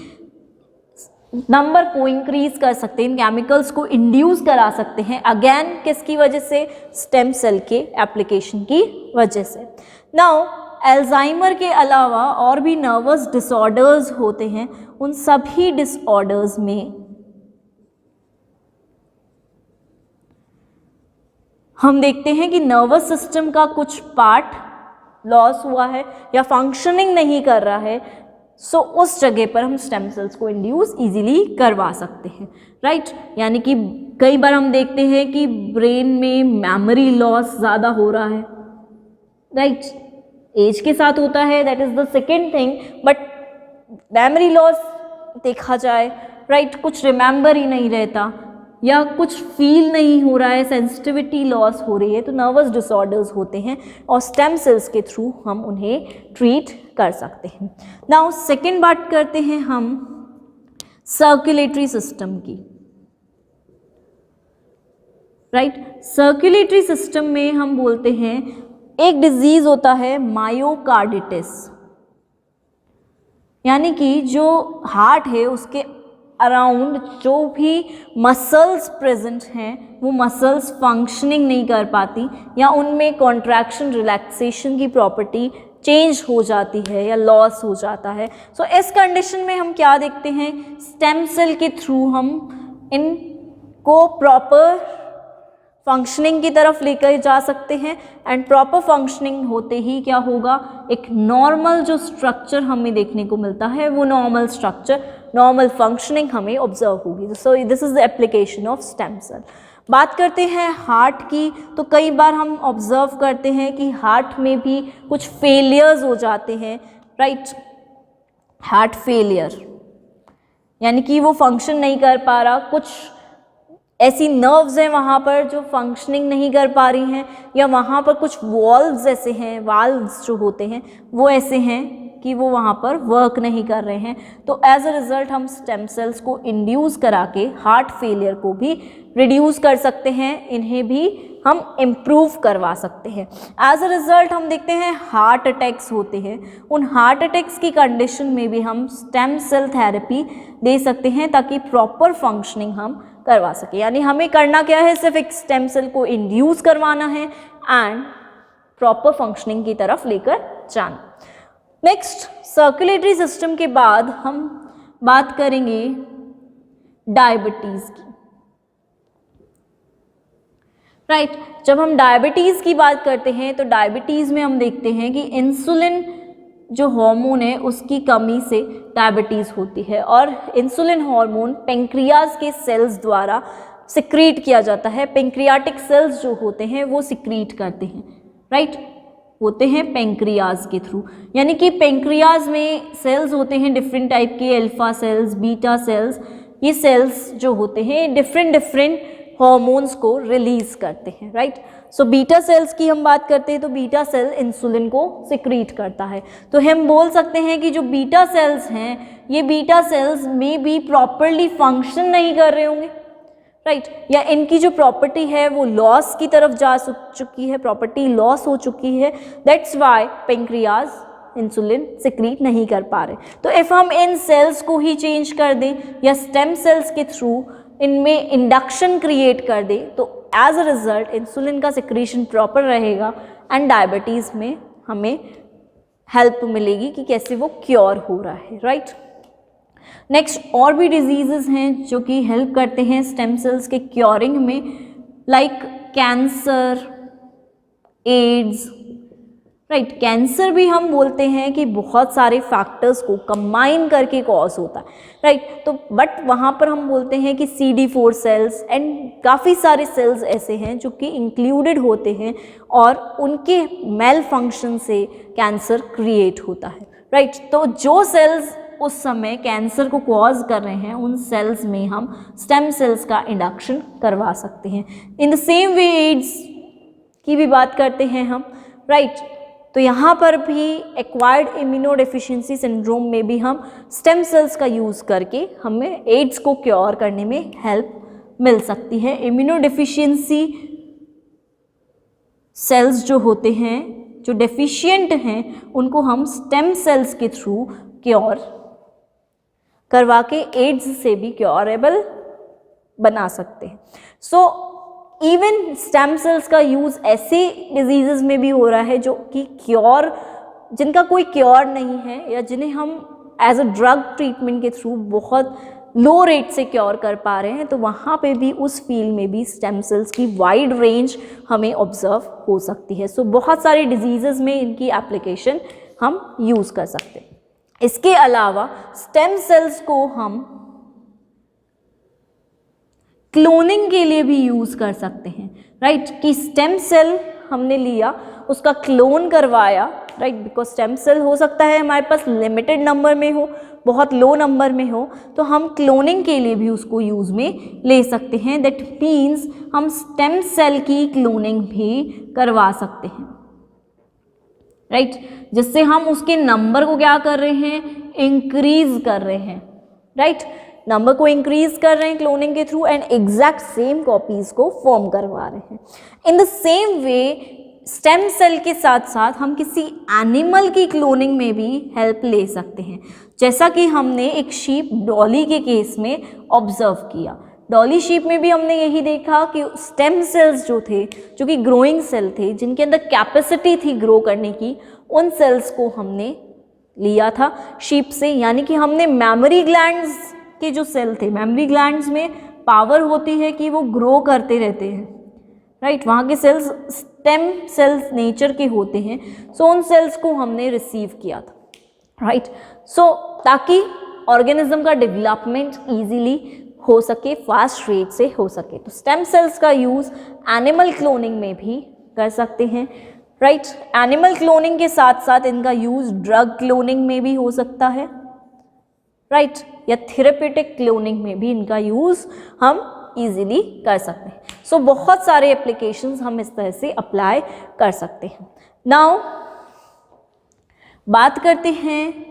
नंबर को इंक्रीज कर सकते हैं, इन केमिकल्स को इंड्यूस करा सकते हैं। अगेन किसकी वजह से? स्टेम सेल के एप्लीकेशन की वजह से। नाउ एल्जाइमर के अलावा और भी नर्वस डिसऑर्डर्स होते हैं। उन सभी डिसऑर्डर्स में हम देखते हैं कि नर्वस सिस्टम का कुछ पार्ट लॉस हुआ है या फंक्शनिंग नहीं कर रहा है। सो उस जगह पर हम स्टेम सेल्स को इंड्यूस इजीली करवा सकते हैं, राइट। यानी कि कई बार हम देखते हैं कि ब्रेन में मेमोरी लॉस ज़्यादा हो रहा है, राइट, एज के साथ होता है, that is the second thing. But memory loss देखा जाए, राइट, कुछ रिमेंबर ही नहीं रहता या कुछ फील नहीं हो रहा है, सेंसिटिविटी लॉस हो रही है, तो नर्वस डिसऑर्डर्स होते हैं और स्टेम सेल्स के थ्रू हम उन्हें ट्रीट कर सकते हैं। नाउ सेकेंड बात करते हैं हम सर्कुलेटरी सिस्टम की, राइट। सर्कुलेटरी सिस्टम में हम बोलते हैं एक डिजीज होता है मायोकार्डिटिस, यानी कि जो हार्ट है उसके अराउंड जो भी मसल्स प्रेजेंट हैं वो मसल्स फंक्शनिंग नहीं कर पाती या उनमें कॉन्ट्रैक्शन रिलैक्सेशन की प्रॉपर्टी चेंज हो जाती है या लॉस हो जाता है। सो इस कंडीशन में हम क्या देखते हैं, स्टेम सेल के थ्रू हम इनको प्रॉपर फंक्शनिंग की तरफ लेकर जा सकते हैं एंड प्रॉपर फंक्शनिंग होते ही क्या होगा, एक नॉर्मल जो स्ट्रक्चर हमें देखने को मिलता है वो नॉर्मल स्ट्रक्चर, नॉर्मल फंक्शनिंग हमें ऑब्जर्व होगी। So this is the application of stem cell. बात करते हैं हार्ट की, तो कई बार हम ऑब्जर्व करते हैं कि हार्ट में भी कुछ फेलियर्स हो जाते हैं, राइट। हार्ट फेलियर यानी कि वो फंक्शन नहीं कर पा रहा, कुछ ऐसी नर्व्स हैं वहाँ पर जो फंक्शनिंग नहीं कर पा रही हैं या वहाँ पर कुछ वॉल्व्स ऐसे हैं, वाल्व्स जो होते हैं वो ऐसे हैं कि वो वहाँ पर वर्क नहीं कर रहे हैं। तो एज अ रिज़ल्ट हम स्टेम सेल्स को इंड्यूस करा के हार्ट फेलियर को भी रिड्यूस कर सकते हैं, इन्हें भी हम इम्प्रूव करवा सकते हैं। एज अ रिज़ल्ट हम देखते हैं हार्ट अटैक्स होते हैं, उन हार्ट अटैक्स की कंडीशन में भी हम स्टेम सेल थेरेपी दे सकते हैं ताकि प्रॉपर फंक्शनिंग हम करवा सके। यानी हमें करना क्या है, सिर्फ एक स्टेम सेल को इंड्यूस करवाना है एंड प्रॉपर फंक्शनिंग की तरफ लेकर जाना। नेक्स्ट सर्कुलेटरी सिस्टम के बाद हम बात करेंगे डायबिटीज़ की, राइट। जब हम डायबिटीज़ की बात करते हैं तो डायबिटीज़ में हम देखते हैं कि इंसुलिन जो हार्मोन है उसकी कमी से डायबिटीज़ होती है, और इंसुलिन हार्मोन पेंक्रियाज के सेल्स द्वारा सिक्रीट किया जाता है। पेंक्रियाटिक सेल्स जो होते हैं वो सिक्रीट करते हैं, राइट, होते हैं पेंक्रियाज के थ्रू। यानी कि पेंक्रियाज में सेल्स होते हैं डिफरेंट टाइप के, अल्फा सेल्स, बीटा सेल्स। ये सेल्स जो होते हैं डिफरेंट हार्मोन्स को रिलीज करते हैं, राइट। सो बीटा सेल्स की हम बात करते हैं तो बीटा सेल इंसुलिन को सिक्रीट करता है। तो हम बोल सकते हैं कि जो बीटा सेल्स हैं ये बीटा सेल्स में भी प्रॉपरली फंक्शन नहीं कर रहे होंगे, राइट, या इनकी जो प्रॉपर्टी है वो लॉस की तरफ जा चुकी है, प्रॉपर्टी लॉस हो चुकी है। That's why pancreas insulin secrete नहीं कर पा रहे। तो इफ़ हम इन सेल्स को ही चेंज कर दें या स्टेम सेल्स के थ्रू इनमें इंडक्शन क्रिएट कर दें तो एज अ रिजल्ट इंसुलिन का सिक्रीशन प्रॉपर रहेगा एंड डायबिटीज़ में हमें हेल्प मिलेगी कि कैसे वो क्योर हो रहा है, राइट। नेक्स्ट और भी डिजीज़ेस हैं जो कि हेल्प करते हैं स्टेम सेल्स के क्योरिंग में, like cancer, AIDS, right. Cancer भी हम बोलते हैं कि बहुत सारे फैक्टर्स को कंबाइन करके कॉज होता है, राइट। तो बट वहाँ पर हम बोलते हैं कि CD4 सेल्स एंड काफ़ी सारे सेल्स ऐसे हैं जो कि इंक्लूडेड होते हैं और उनके मेल फंक्शन से कैंसर क्रिएट होता है, राइट। तो जो सेल्स उस समय कैंसर को कॉज कर रहे हैं उन सेल्स में हम स्टेम सेल्स का इंडक्शन करवा सकते हैं। In the same way AIDS की भी बात करते हैं हम, राइट। तो यहाँ पर भी एक्वायर्ड इम्यूनोडेफिशिएंसी सिंड्रोम में भी हम स्टेम सेल्स का यूज़ करके हमें एड्स को क्योर करने में हेल्प मिल सकती है। इम्यूनोडेफिशिएंसी सेल्स जो होते हैं, जो डेफिशिएंट हैं, उनको हम स्टेम सेल्स के थ्रू क्योर करवा के एड्स से भी क्योरेबल बना सकते हैं। सो इवन स्टेम सेल्स का यूज़ ऐसे डिजीज़ में भी हो रहा है जो कि क्योर, जिनका कोई क्योर नहीं है या जिन्हें हम एज अ ड्रग ट्रीटमेंट के थ्रू बहुत लो रेट से क्योर कर पा रहे हैं, तो वहाँ पे भी उस फील्ड में भी स्टेम सेल्स की वाइड रेंज हमें ऑब्जर्व हो सकती है। सो बहुत सारे डिजीज़ में इनकी एप्लीकेशन हम यूज़ कर सकते हैं। इसके अलावा स्टेम सेल्स को हम क्लोनिंग के लिए भी यूज़ कर सकते हैं, राइट। कि स्टेम सेल हमने लिया, उसका क्लोन करवाया, राइट, बिकॉज स्टेम सेल हो सकता है हमारे पास लिमिटेड नंबर में हो, बहुत लो नंबर में हो, तो हम क्लोनिंग के लिए भी उसको यूज़ में ले सकते हैं। दैट मीन्स हम स्टेम सेल की क्लोनिंग भी करवा सकते हैं, राइट, जिससे हम उसके नंबर को क्या कर रहे हैं, इंक्रीज कर रहे हैं, राइट, नंबर को इंक्रीज कर रहे हैं क्लोनिंग के through and exact same copies को फॉर्म करवा रहे हैं। In the same way stem cell के साथ साथ हम किसी एनिमल की क्लोनिंग में भी हेल्प ले सकते हैं, जैसा कि हमने एक शीप डॉली के केस में ऑब्जर्व किया। डॉली शीप में भी हमने यही देखा कि स्टेम सेल्स जो थे, जो कि ग्रोइंग सेल थे, जिनके अंदर कैपेसिटी थी ग्रो करने की, उन सेल्स को हमने लिया था शीप से। यानी कि हमने मेमोरी ग्लैंड्स के जो सेल थे, मेमोरी ग्लैंड्स में पावर होती है कि वो ग्रो करते रहते हैं, राइट, वहाँ के सेल्स स्टेम सेल्स नेचर के होते हैं। सो उन सेल्स को हमने रिसीव किया था, राइट, सो ताकि ऑर्गेनिज्म का डेवलपमेंट ईजीली हो सके, फास्ट रेट से हो सके। तो स्टेम सेल्स का यूज़ एनिमल क्लोनिंग में भी कर सकते हैं, राइट। एनिमल क्लोनिंग के साथ साथ इनका यूज़ ड्रग क्लोनिंग में भी हो सकता है, राइट, या थेरेपेटिक क्लोनिंग में भी इनका यूज़ हम इजीली कर सकते हैं। सो बहुत सारे एप्लीकेशंस हम इस तरह से अप्लाई कर सकते हैं। नाउ बात करते हैं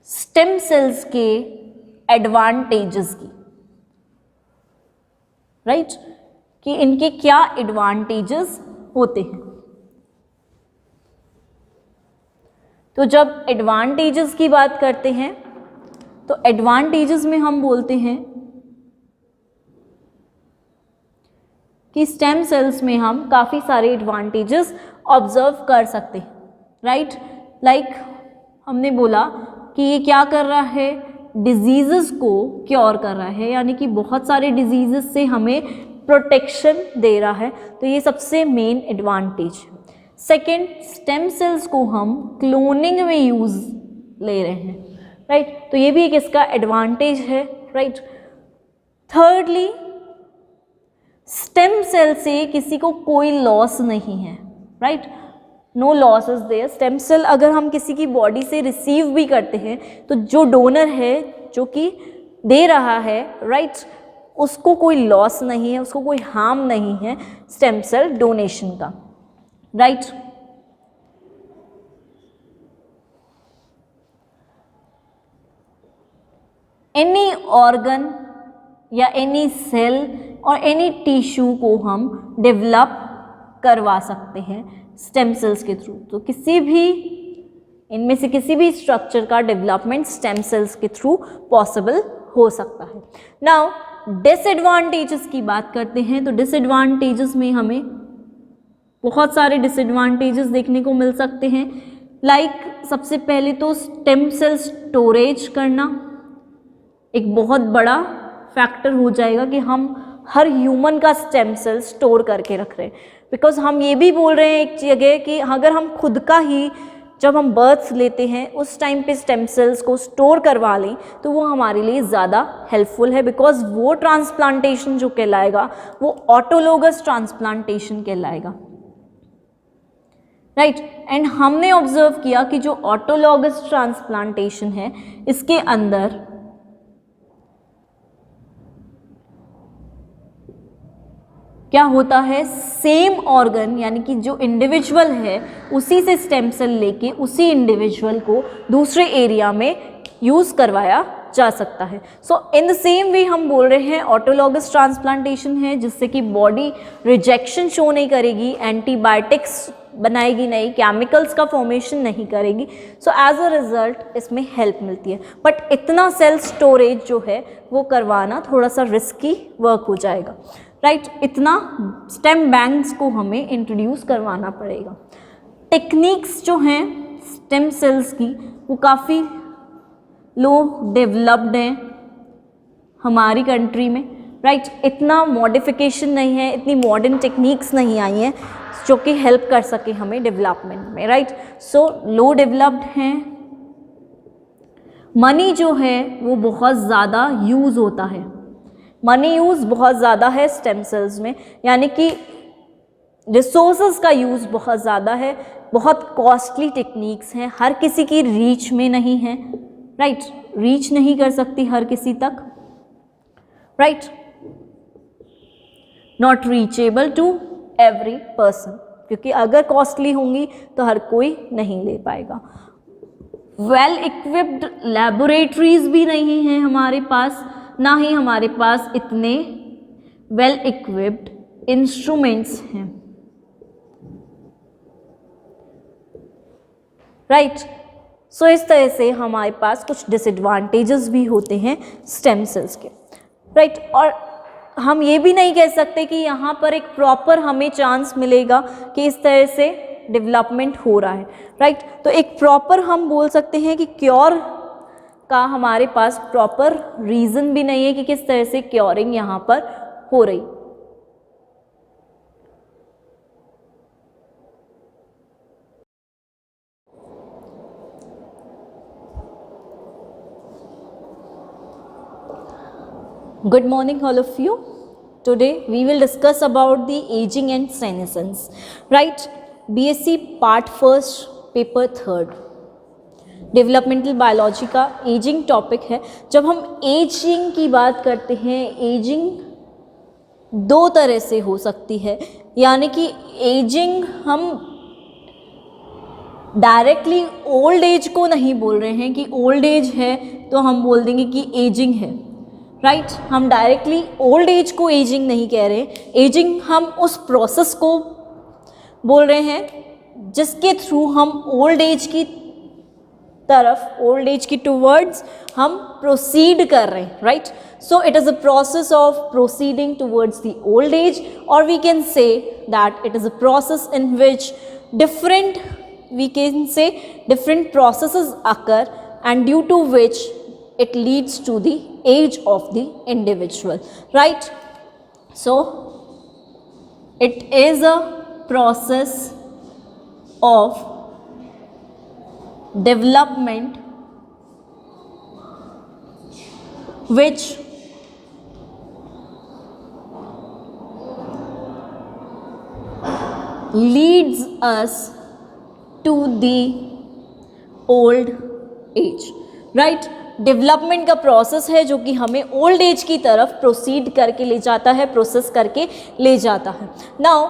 स्टेम सेल्स के एडवांटेजेस की, राइट, कि इनके क्या एडवांटेजेस होते हैं। तो जब एडवांटेजेस की बात करते हैं तो एडवांटेजेस में हम बोलते हैं कि स्टेम सेल्स में हम काफ़ी सारे एडवांटेजेस ऑब्जर्व कर सकते हैं, राइट। लाइक हमने बोला कि ये क्या कर रहा है, डिजीज़ेस को क्योर कर रहा है, यानी कि बहुत सारे डिजीज़ेस से हमें प्रोटेक्शन दे रहा है, तो ये सबसे मेन एडवांटेज है। सेकेंड, स्टेम सेल्स को हम क्लोनिंग में यूज़ ले रहे हैं, राइट, तो ये भी एक इसका एडवांटेज है, राइट। थर्डली, स्टेम सेल से किसी को कोई लॉस नहीं है, right, no loss is there. Stem cell अगर हम किसी की बॉडी से रिसीव भी करते हैं तो जो डोनर है, जो कि दे रहा है, राइट, उसको कोई लॉस नहीं है, उसको कोई हार्म नहीं है स्टेम सेल डोनेशन का, राइट। एनी ऑर्गन या एनी सेल और एनी टिश्यू को हम डेवलप करवा सकते हैं स्टेम सेल्स के थ्रू। तो किसी भी इनमें से किसी भी स्ट्रक्चर का डेवलपमेंट स्टेम सेल्स के थ्रू पॉसिबल हो सकता है। नाउ डिसएडवांटेजेस की बात करते हैं, तो डिसएडवांटेजेस में हमें बहुत सारे डिसएडवांटेजेस देखने को मिल सकते हैं। लाइक सबसे पहले तो स्टेम सेल स्टोरेज करना एक बहुत बड़ा फैक्टर हो जाएगा कि हम हर ह्यूमन का स्टेम सेल स्टोर करके रख रहे हैं, बिकॉज हम ये भी बोल रहे हैं एक जगह कि अगर हम खुद का ही जब हम बर्थ लेते हैं उस टाइम पे स्टेम सेल्स को स्टोर करवा लें तो वो हमारे लिए ज़्यादा हेल्पफुल है, बिकॉज वो ट्रांसप्लांटेशन जो कहलाएगा वो ऑटोलोगस ट्रांसप्लांटेशन कहलाएगा, राइट। एंड हमने ऑब्जर्व किया कि जो ऑटोलोगस ट्रांसप्लांटेशन है इसके अंदर क्या होता है, सेम ऑर्गन यानी कि जो इंडिविजुअल है उसी से स्टेम सेल लेके उसी इंडिविजुअल को दूसरे एरिया में यूज़ करवाया जा सकता है। सो इन द सेम वे हम बोल रहे हैं ऑटोलॉगस ट्रांसप्लांटेशन है जिससे कि बॉडी रिजेक्शन शो नहीं करेगी, एंटीबायोटिक्स बनाएगी नहीं, केमिकल्स का फॉर्मेशन नहीं करेगी। सो एज अ रिजल्ट इसमें हेल्प मिलती है, बट इतना सेल स्टोरेज जो है वो करवाना थोड़ा सा रिस्की वर्क हो जाएगा, राइट। इतना स्टेम बैंक्स को हमें इंट्रोड्यूस करवाना पड़ेगा। टेक्निक्स जो हैं स्टेम सेल्स की वो काफ़ी लो डेवलप्ड हैं हमारी कंट्री में, राइट। इतना मॉडिफिकेशन नहीं है, इतनी मॉडर्न टेक्निक्स नहीं आई हैं जो कि हेल्प कर सके हमें डेवलपमेंट में, राइट। सो लो डेवलप्ड हैं। मनी जो है वो बहुत ज़्यादा यूज़ होता है, मनी यूज़ बहुत ज़्यादा है स्टेम सेल्स में, यानी कि रिसोर्सेज का यूज़ बहुत ज़्यादा है, बहुत कॉस्टली टेक्निक्स हैं, हर किसी की रीच में नहीं है, राइट, रीच नहीं कर सकती हर किसी तक, right, not reachable to every person, क्योंकि अगर कॉस्टली होंगी तो हर कोई नहीं ले पाएगा। वेल इक्विप्ड लैबोरेटरीज भी नहीं हैं हमारे पास, ना ही हमारे पास इतने वेल इक्विप्ड इंस्ट्रूमेंट्स हैं, राइट। सो इस तरह से हमारे पास कुछ डिसएडवांटेजेस भी होते हैं स्टेम सेल्स के, राइट। और हम ये भी नहीं कह सकते कि यहाँ पर एक प्रॉपर हमें चांस मिलेगा कि इस तरह से डेवलपमेंट हो रहा है, राइट। तो एक प्रॉपर हम बोल सकते हैं कि क्योर का हमारे पास प्रॉपर रीज़न भी नहीं है कि किस तरह से क्योरिंग यहाँ पर हो रही। Good morning all of you. Today we will discuss about the aging and senescence, right? BSc part 1st paper 3rd developmental biology का एजिंग टॉपिक है। जब हम एजिंग की बात करते हैं, एजिंग दो तरह से हो सकती है, यानी कि एजिंग हम डायरेक्टली ओल्ड एज को नहीं बोल रहे हैं कि ओल्ड एज है तो हम बोल देंगे कि एजिंग है, राइट। हम डायरेक्टली ओल्ड एज को एजिंग नहीं कह रहे। एजिंग हम उस प्रोसेस को बोल रहे हैं जिसके थ्रू हम ओल्ड एज की तरफ, ओल्ड एज की टूवर्ड्स हम प्रोसीड कर रहे हैं, right. So it is a process of proceeding towards the old age, और we can say that it is a process in which different processes occur, and due to which it leads to the age of the individual, right. So it is a process of development which leads us to the old age, right. Development का process है जो कि हमें old age की तरफ proceed करके ले जाता है, प्रोसेस करके ले जाता है। नाउ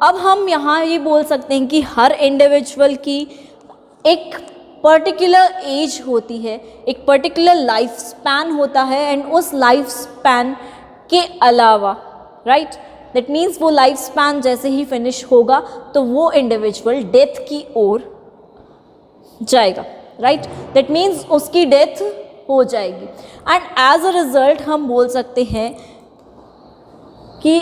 अब हम यहाँ ये बोल सकते हैं कि हर इंडिविजुअल की एक पर्टिकुलर एज होती है, एक पर्टिकुलर लाइफ स्पैन होता है, एंड उस लाइफ स्पैन के अलावा, राइट, दैट मीन्स वो लाइफ स्पैन जैसे ही फिनिश होगा तो वो इंडिविजुअल डेथ की ओर जाएगा, राइट, दैट मीन्स उसकी डेथ हो जाएगी। एंड एज अ रिजल्ट हम बोल सकते हैं कि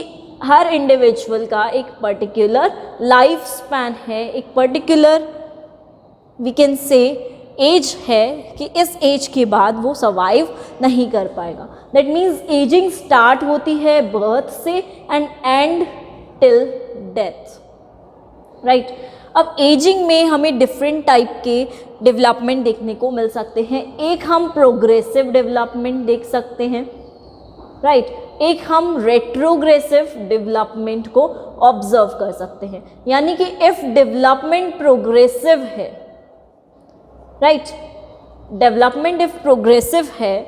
हर इंडिविजुअल का एक पर्टिकुलर लाइफ स्पैन है, एक particular we can say as है कि इस एज के बाद वो सर्वाइव नहीं कर पाएगा। दैट मीन्स एजिंग स्टार्ट होती है बर्थ से and and till death, right. अब एजिंग में हमें डिफरेंट टाइप के डेवलपमेंट देखने को मिल सकते हैं। एक हम प्रोग्रेसिव डेवलपमेंट देख सकते हैं, राइट, एक हम रेट्रोग्रेसिव डेवलपमेंट को ऑब्जर्व कर सकते हैं। यानी कि इफ डेवलपमेंट प्रोग्रेसिव है, राइट, डेवलपमेंट इफ प्रोग्रेसिव है,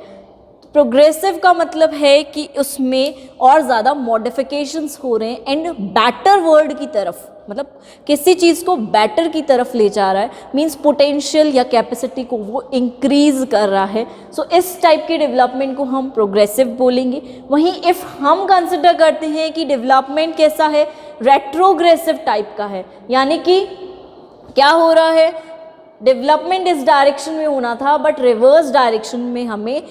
प्रोग्रेसिव का मतलब है कि उसमें और ज़्यादा मॉडिफिकेशंस हो रहे हैं एंड बेटर वर्ल्ड की तरफ, मतलब किसी चीज़ को बेटर की तरफ ले जा रहा है, मींस पोटेंशियल या कैपेसिटी को वो इंक्रीज कर रहा है। सो इस टाइप के डेवलपमेंट को हम प्रोग्रेसिव बोलेंगे। वहीं इफ़ हम कंसिडर करते हैं कि डेवलपमेंट कैसा है, रेट्रोग्रेसिव टाइप का है, यानी कि क्या हो रहा है, डेवलपमेंट इस डायरेक्शन में होना था बट रिवर्स डायरेक्शन में हमें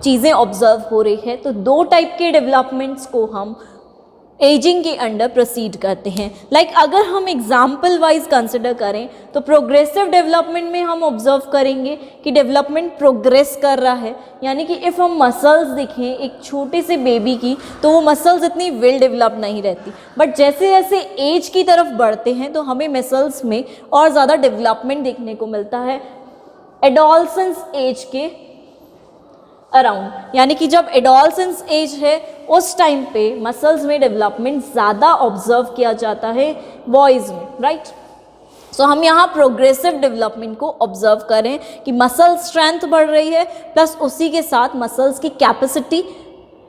चीज़ें ऑब्जर्व हो रही है। तो दो टाइप के डेवलपमेंट्स को हम एजिंग के अंडर प्रोसीड करते हैं। लाइक अगर हम एग्जाम्पल वाइज कंसिडर करें तो प्रोग्रेसिव डेवलपमेंट में हम ऑब्जर्व करेंगे कि डेवलपमेंट प्रोग्रेस कर रहा है। यानी कि इफ़ हम मसल्स देखें एक छोटे से बेबी की, तो वो मसल्स इतनी वेल डेवलप नहीं रहती, बट जैसे जैसे एज की तरफ बढ़ते हैं तो हमें मसल्स में और ज़्यादा डेवलपमेंट देखने को मिलता है एडोलसेंस एज के अराउंड। यानी कि जब एडोलसेंस एज है उस टाइम पे मसल्स में डेवलपमेंट ज़्यादा ऑब्जर्व किया जाता है बॉयज़ में, राइट। सो हम यहाँ प्रोग्रेसिव डेवलपमेंट को ऑब्जर्व करें कि मसल स्ट्रेंथ बढ़ रही है, प्लस उसी के साथ मसल्स की कैपेसिटी,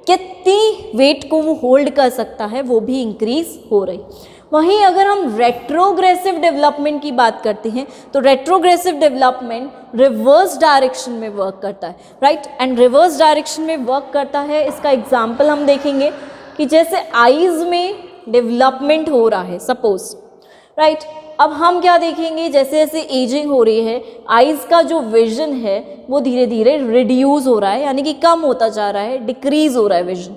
कितनी वेट को वो होल्ड कर सकता है, वो भी इंक्रीज हो रही। वहीं अगर हम रेट्रोग्रेसिव डेवलपमेंट की बात करते हैं तो रेट्रोग्रेसिव डेवलपमेंट रिवर्स डायरेक्शन में वर्क करता है, राइट, एंड रिवर्स डायरेक्शन में वर्क करता है। इसका एग्जांपल हम देखेंगे कि जैसे आईज में डेवलपमेंट हो रहा है सपोज, राइट। अब हम क्या देखेंगे, जैसे जैसे एजिंग हो रही है आईज का जो विजन है वो धीरे धीरे रिड्यूस हो रहा है, यानी कि कम होता जा रहा है, डिक्रीज हो रहा है vision.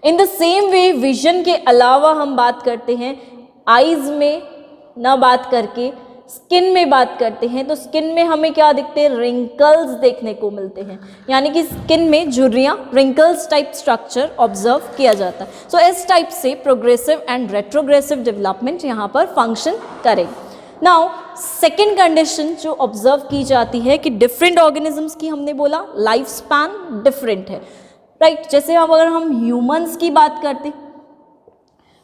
In the same way vision के अलावा हम बात करते हैं आईज में, ना बात करके स्किन में बात करते हैं तो स्किन में हमें क्या दिखते हैं, रिंकल्स देखने को मिलते हैं। यानी कि स्किन में झुर्रियाँ, रिंकल्स टाइप स्ट्रक्चर ऑब्जर्व किया जाता है। सो इस टाइप से प्रोग्रेसिव एंड रेट्रोग्रेसिव डेवलपमेंट यहाँ पर फंक्शन करेगी। नाउ सेकेंड कंडीशन जो ऑब्जर्व की जाती है कि डिफरेंट ऑर्गेनिजम्स की हमने बोला लाइफ स्पैन डिफरेंट है, राइट। जैसे अब अगर हम ह्यूमंस की बात करते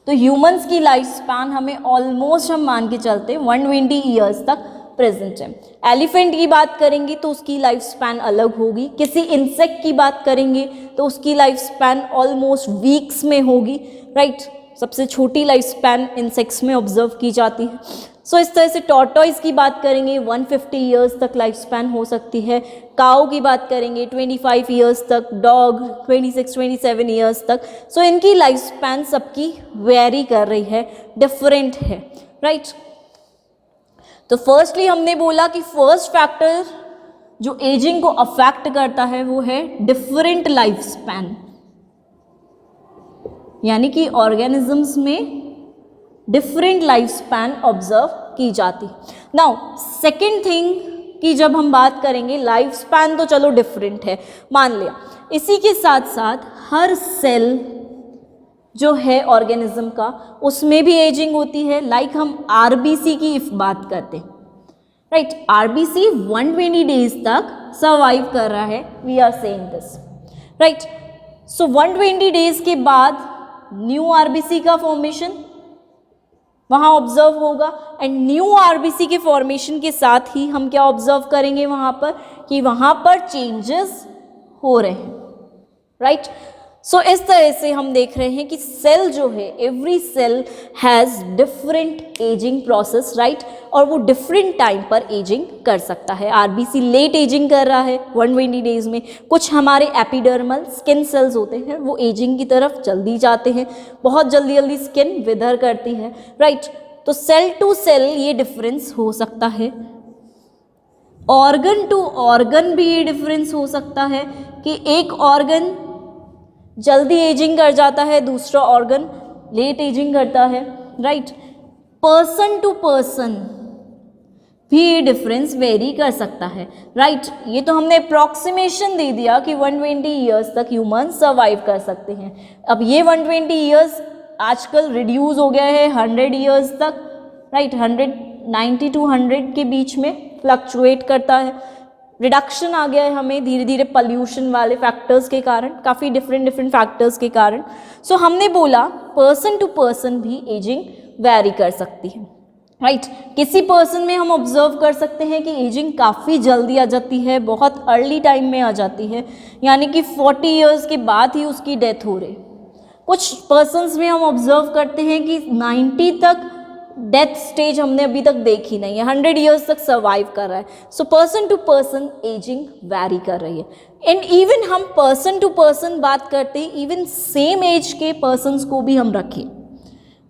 तो ह्यूमंस की लाइफ स्पैन हमें ऑलमोस्ट हम मान के चलते 120 ईयर्स तक प्रेजेंट है। एलिफेंट की बात करेंगे तो उसकी लाइफ स्पैन अलग होगी। किसी इंसेक्ट की बात करेंगे तो उसकी लाइफ स्पैन ऑलमोस्ट वीक्स में होगी, राइट। सबसे छोटी लाइफ स्पैन इंसेक्ट्स में ऑब्जर्व की जाती है। सो इस तरह से टॉर्टॉइस की बात करेंगे 150 ईयर्स तक लाइफ स्पैन हो सकती है। काऊ की बात करेंगे 25 ईयर्स तक, डॉग 26-27 ईयर्स तक। सो इनकी लाइफ स्पैन सबकी वेरी कर रही है, डिफरेंट है, राइट। तो फर्स्टली हमने बोला कि फर्स्ट फैक्टर जो एजिंग को अफेक्ट करता है वो है डिफरेंट लाइफ स्पैन, यानी कि ऑर्गेनिजम्स में डिफरेंट लाइफ स्पैन ऑब्जर्व की जाती। नाउ सेकेंड थिंग कि जब हम बात करेंगे लाइफ स्पैन तो चलो डिफरेंट है मान लिया, इसी के साथ साथ हर सेल जो है ऑर्गेनिज्म का, उसमें भी एजिंग होती है। लाइक हम आरबीसी की इफ बात करते हैं, राइट, आरबीसी 120 डेज तक सर्वाइव कर रहा है, we are saying this, right. So 120 days के बाद न्यू आरबीसी का फॉर्मेशन वहाँ ऑब्जर्व होगा, एंड न्यू आरबीसी के फॉर्मेशन के साथ ही हम क्या ऑब्जर्व करेंगे वहाँ पर, कि वहाँ पर चेंजेस हो रहे हैं, राइट। सो इस तरह से हम देख रहे हैं कि सेल जो है, every cell has different aging process, right, और वो डिफरेंट टाइम पर एजिंग कर सकता है। आरबीसी लेट एजिंग कर रहा है 120 डेज में, कुछ हमारे एपिडर्मल स्किन सेल्स होते हैं वो एजिंग की तरफ जल्दी जाते हैं, बहुत जल्दी जल्दी स्किन विदर करती है, राइट। तो सेल टू सेल ये डिफरेंस हो सकता है, ऑर्गन टू ऑर्गन भी ये डिफरेंस हो सकता है कि एक ऑर्गन जल्दी एजिंग कर जाता है, दूसरा ऑर्गन लेट एजिंग करता है, राइट। पर्सन टू पर्सन भी ये डिफरेंस वेरी कर सकता है, राइट। ये तो हमने अप्रॉक्सीमेशन दे दिया कि 120 ईयर्स तक ह्यूमन सर्वाइव कर सकते हैं। अब ये 120 ईयर्स आजकल रिड्यूस हो गया है 100 ईयर्स तक, राइट, 190 टू 100 के बीच में फ्लक्चुएट करता है। रिडक्शन आ गया है हमें धीरे धीरे पॉल्यूशन वाले फैक्टर्स के कारण, काफ़ी डिफरेंट फैक्टर्स के कारण। सो हमने बोला पर्सन टू पर्सन भी एजिंग वैरी कर सकती है, राइट। किसी पर्सन में हम ऑब्जर्व कर सकते हैं कि एजिंग काफ़ी जल्दी आ जाती है, बहुत अर्ली टाइम में आ जाती है, यानी कि 40 ईयर्स के बाद ही उसकी डेथ हो रही। कुछ पर्सन्स में हम ऑब्जर्व करते हैं कि 90 तक डेथ स्टेज हमने अभी तक देखी नहीं है, 100 ईयर्स तक सर्वाइव कर रहा है। So person to person aging vary कर रही है। एंड इवन हम पर्सन टू पर्सन बात करते हैं, इवन सेम एज के पर्सन्स को भी हम रखें,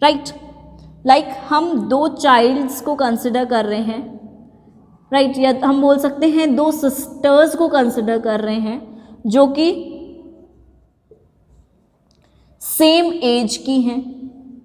राइट। लाइक हम 2 चाइल्ड्स को कंसिडर कर रहे हैं, राइट, या हम बोल सकते हैं 2 सिस्टर्स को कंसिडर कर रहे हैं जो कि सेम एज की हैं,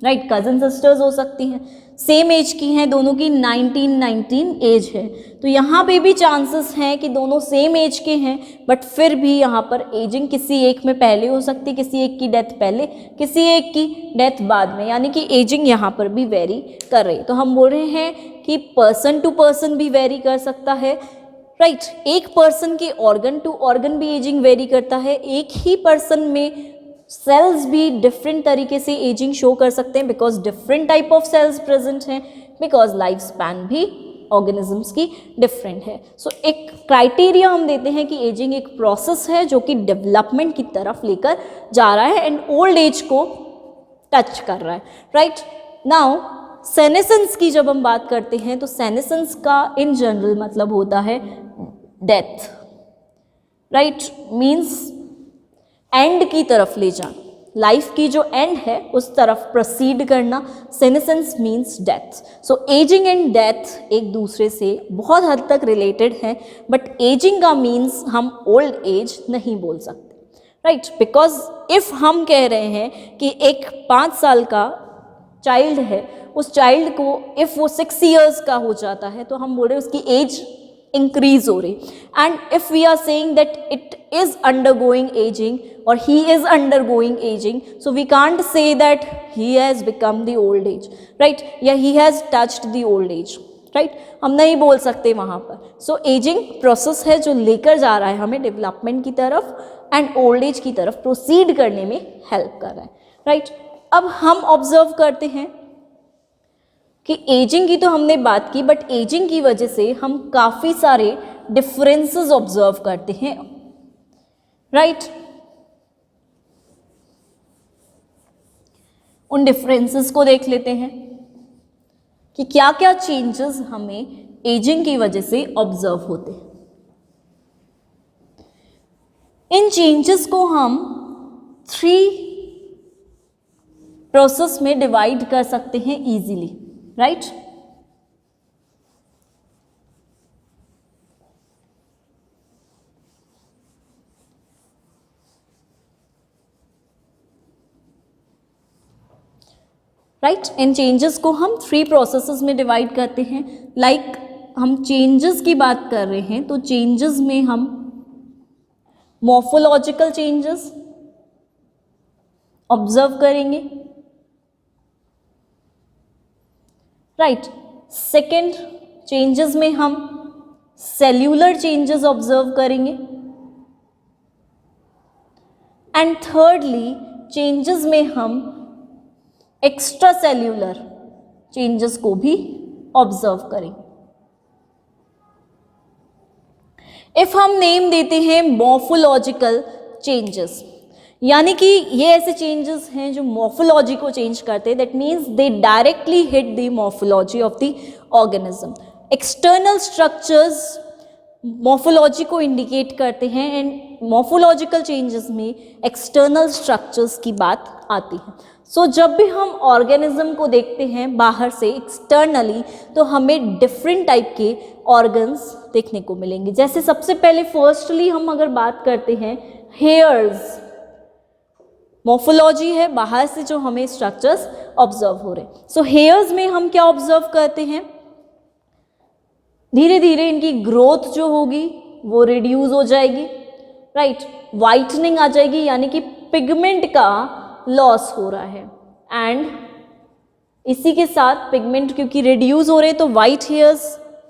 राइट, कजन सिस्टर्स हो सकती हैं, सेम एज की हैं, दोनों की 19 एज है। तो यहाँ पे भी चांसेस हैं कि दोनों सेम एज के हैं, बट फिर भी यहाँ पर एजिंग किसी एक में पहले हो सकती है, किसी एक की डेथ पहले, किसी एक की डेथ बाद में, यानी कि एजिंग यहाँ पर भी वेरी कर रही है। तो हम बोल रहे हैं कि पर्सन टू पर्सन भी वेरी कर सकता है, राइट। एक पर्सन के ऑर्गन टू ऑर्गन भी एजिंग वेरी करता है, एक ही पर्सन में सेल्स भी डिफरेंट तरीके से एजिंग शो कर सकते हैं, because different type of cells present हैं, बिकॉज लाइफ स्पैन भी ऑर्गेनिजम्स की डिफरेंट है। सो एक क्राइटेरिया हम देते हैं कि एजिंग एक प्रोसेस है जो कि डेवलपमेंट की तरफ लेकर जा रहा है एंड ओल्ड एज को टच कर रहा है, राइट। नाउ सेनेसेंस की जब हम बात करते हैं तो सेनेसेंस का इन जनरल मतलब होता है डेथ, राइट, मीन्स एंड की तरफ ले जाना, लाइफ की जो एंड है उस तरफ प्रोसीड करना। Senescence means death. So ageing and death एक दूसरे से बहुत हद तक रिलेटेड हैं, बट एजिंग का मीन्स हम ओल्ड एज नहीं बोल सकते, राइट, बिकॉज इफ़ हम कह रहे हैं कि एक 5 साल का चाइल्ड है, उस चाइल्ड को इफ़ वो 6 ईयर्स का हो जाता है तो हम बोल रहे हैं उसकी एज इंक्रीज हो रही। And if we are saying that it is undergoing aging or he is undergoing aging, so we can't say that he has become the old age, right, या he has touched the old age, right, हम नहीं बोल सकते वहाँ पर। सो ageing process है जो लेकर जा रहा है हमें डेवलपमेंट की तरफ एंड ओल्ड एज की तरफ प्रोसीड करने में हेल्प कर रहा है, राइट। अब हम ऑब्जर्व करते हैं कि एजिंग की तो हमने बात की, बट एजिंग की वजह से हम काफ़ी सारे डिफरेंसेस ऑब्जर्व करते हैं, राइट। उन डिफरेंसेस को देख लेते हैं कि क्या क्या चेंजेस हमें एजिंग की वजह से ऑब्जर्व होते हैं। इन चेंजेस को हम 3 प्रोसेस में डिवाइड कर सकते हैं इजीली, राइट। राइट, इन चेंजेस को हम 3 प्रोसेसेस में डिवाइड करते हैं। लाइक हम चेंजेस की बात कर रहे हैं तो चेंजेस में हम मॉर्फोलॉजिकल चेंजेस ऑब्जर्व करेंगे, राइट। सेकेंड चेंजेस में हम सेल्यूलर चेंजेस ऑब्जर्व करेंगे, एंड थर्डली चेंजेस में हम एक्स्ट्रा सेल्यूलर चेंजेस को भी ऑब्जर्व करेंगे। इफ हम नेम देते हैं मॉर्फोलॉजिकल चेंजेस, यानी कि ये ऐसे चेंजेस हैं जो मॉर्फोलॉजी को चेंज करते हैं, that means they directly hit the morphology of the organism. External structures morphology को इंडिकेट करते हैं, एंड मॉर्फोलॉजिकल चेंजेस में एक्सटर्नल स्ट्रक्चर्स की बात आती है। सो जब भी हम ऑर्गेनिज्म को देखते हैं बाहर से एक्सटर्नली, तो हमें डिफरेंट टाइप के ऑर्गन्स देखने को मिलेंगे। जैसे सबसे पहले फर्स्टली हम अगर बात करते हैं हेयर्स, मॉर्फोलॉजी है, बाहर से जो हमें स्ट्रक्चर्स ऑब्जर्व हो रहे हैं। सो हेयर्स में हम क्या ऑब्जर्व करते हैं, धीरे धीरे इनकी ग्रोथ जो होगी वो रिड्यूस हो जाएगी, राइट। वाइटनिंग आ जाएगी, यानी कि पिगमेंट का लॉस हो रहा है, एंड इसी के साथ पिगमेंट क्योंकि रिड्यूस हो रहे हैं तो वाइट हेयर्स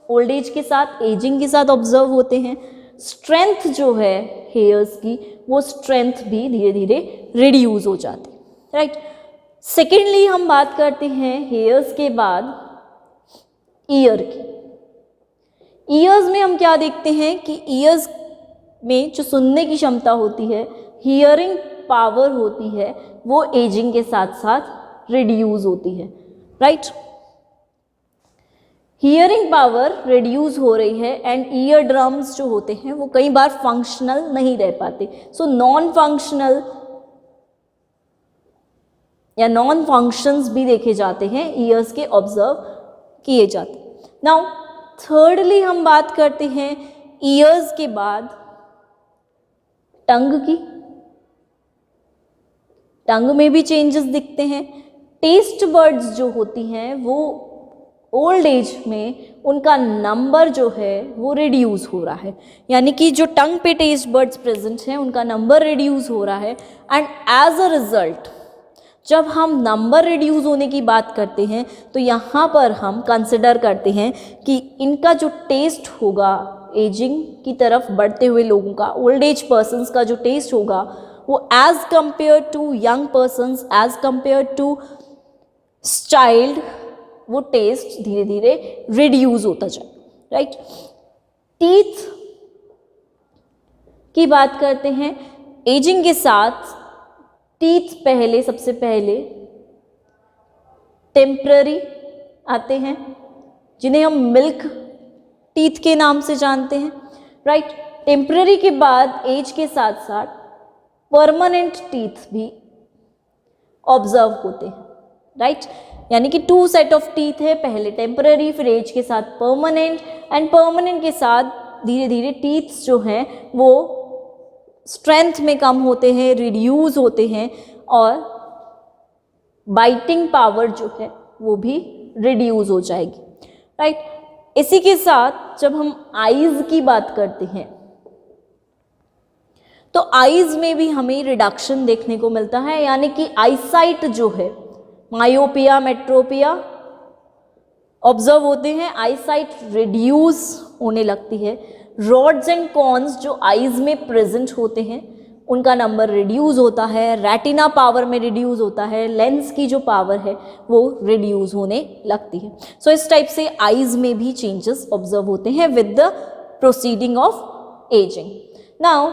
ओल्ड एज के साथ, एजिंग के साथ ऑब्जर्व होते हैं। स्ट्रेंथ जो है हेयर्स की, वो स्ट्रेंथ भी धीरे धीरे रिड्यूस हो जाती है, राइट। सेकेंडली हम बात करते हैं हेयर्स के बाद ईयर की। ईयर्स में हम क्या देखते हैं कि ईयर्स में जो सुनने की क्षमता होती है, हियरिंग पावर होती है, वो एजिंग के साथ साथ रिड्यूस होती है, राइट। हियरिंग पावर रिड्यूस हो रही है, एंड ईयर ड्रम्स जो होते हैं वो कई बार फंक्शनल नहीं रह पाते। सो नॉन फंक्शनल या नॉन फंक्शंस भी देखे जाते हैं, ईयर्स के ऑब्जर्व किए जाते हैं। नाउ थर्डली हम बात करते हैं ईयर्स के बाद टंग की। टंग में भी चेंजेस दिखते हैं। टेस्ट बर्ड्स जो होती हैं वो ओल्ड एज में उनका नंबर जो है वो रिड्यूस हो रहा है, यानी कि जो टंग पे टेस्ट बर्ड्स प्रेजेंट हैं उनका नंबर रिड्यूस हो रहा है, एंड एज अ रिजल्ट जब हम नंबर रिड्यूस होने की बात करते हैं तो यहाँ पर हम कंसिडर करते हैं कि इनका जो टेस्ट होगा एजिंग की तरफ बढ़ते हुए लोगों का, ओल्ड एज पर्सन्स का जो टेस्ट होगा वो as compare to young persons, as compare to child, वो टेस्ट धीरे धीरे रिड्यूस होता जाए, राइट। टीथ की बात करते हैं, एजिंग के साथ टीथ पहले सबसे पहले टेम्पररी आते हैं, जिन्हें हम मिल्क टीथ के नाम से जानते हैं, राइट। टेम्पररी के बाद एज के साथ साथ परमानेंट टीथ भी ऑब्जर्व होते हैं, राइट। यानी कि 2 सेट ऑफ टीथ है, पहले टेम्पररी फिर एज के साथ परमानेंट, एंड परमानेंट के साथ धीरे धीरे टीथ जो हैं वो स्ट्रेंथ में कम होते हैं, रिड्यूस होते हैं, और बाइटिंग पावर जो है वो भी रिड्यूस हो जाएगी, राइट। इसी के साथ जब हम आईज की बात करते हैं तो आईज में भी हमें रिडक्शन देखने को मिलता है, यानी कि आईसाइट जो है, मायोपिया, मेट्रोपिया ऑब्जर्व होते हैं, आईसाइट रिड्यूस होने लगती है। रॉड्स एंड कॉन्स जो आईज में प्रेजेंट होते हैं उनका नंबर रिड्यूस होता है, रेटिना पावर में रिड्यूस होता है, लेंस की जो पावर है वो रिड्यूस होने लगती है। सो इस टाइप से आईज में भी चेंजेस ऑब्जर्व होते हैं with the proceeding of ageing. Now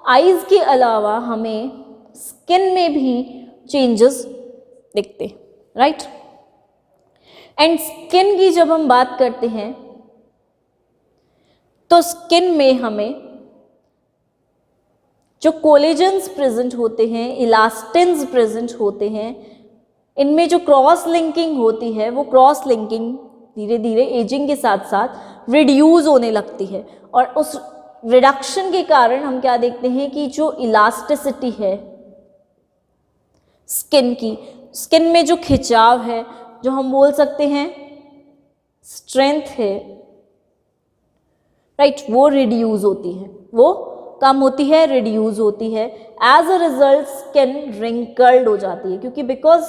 eyes के अलावा हमें स्किन में भी चेंजेस दिखते हैं, राइट। एंड स्किन की जब हम बात करते हैं तो स्किन में हमें जो कोलेजन्स प्रेजेंट होते हैं, इलास्टिन्स प्रेजेंट होते हैं, इनमें जो क्रॉस लिंकिंग होती है वो क्रॉस लिंकिंग धीरे धीरे एजिंग के साथ साथ रिड्यूस होने लगती है, और उस रिडक्शन के कारण हम क्या देखते हैं कि जो इलास्टिसिटी है स्किन की, स्किन में जो खिंचाव है, जो हम बोल सकते हैं स्ट्रेंथ है, राइट, वो रिड्यूस होती है, वो कम होती है, रिड्यूस होती है। As a result skin wrinkled हो जाती है, क्योंकि बिकॉज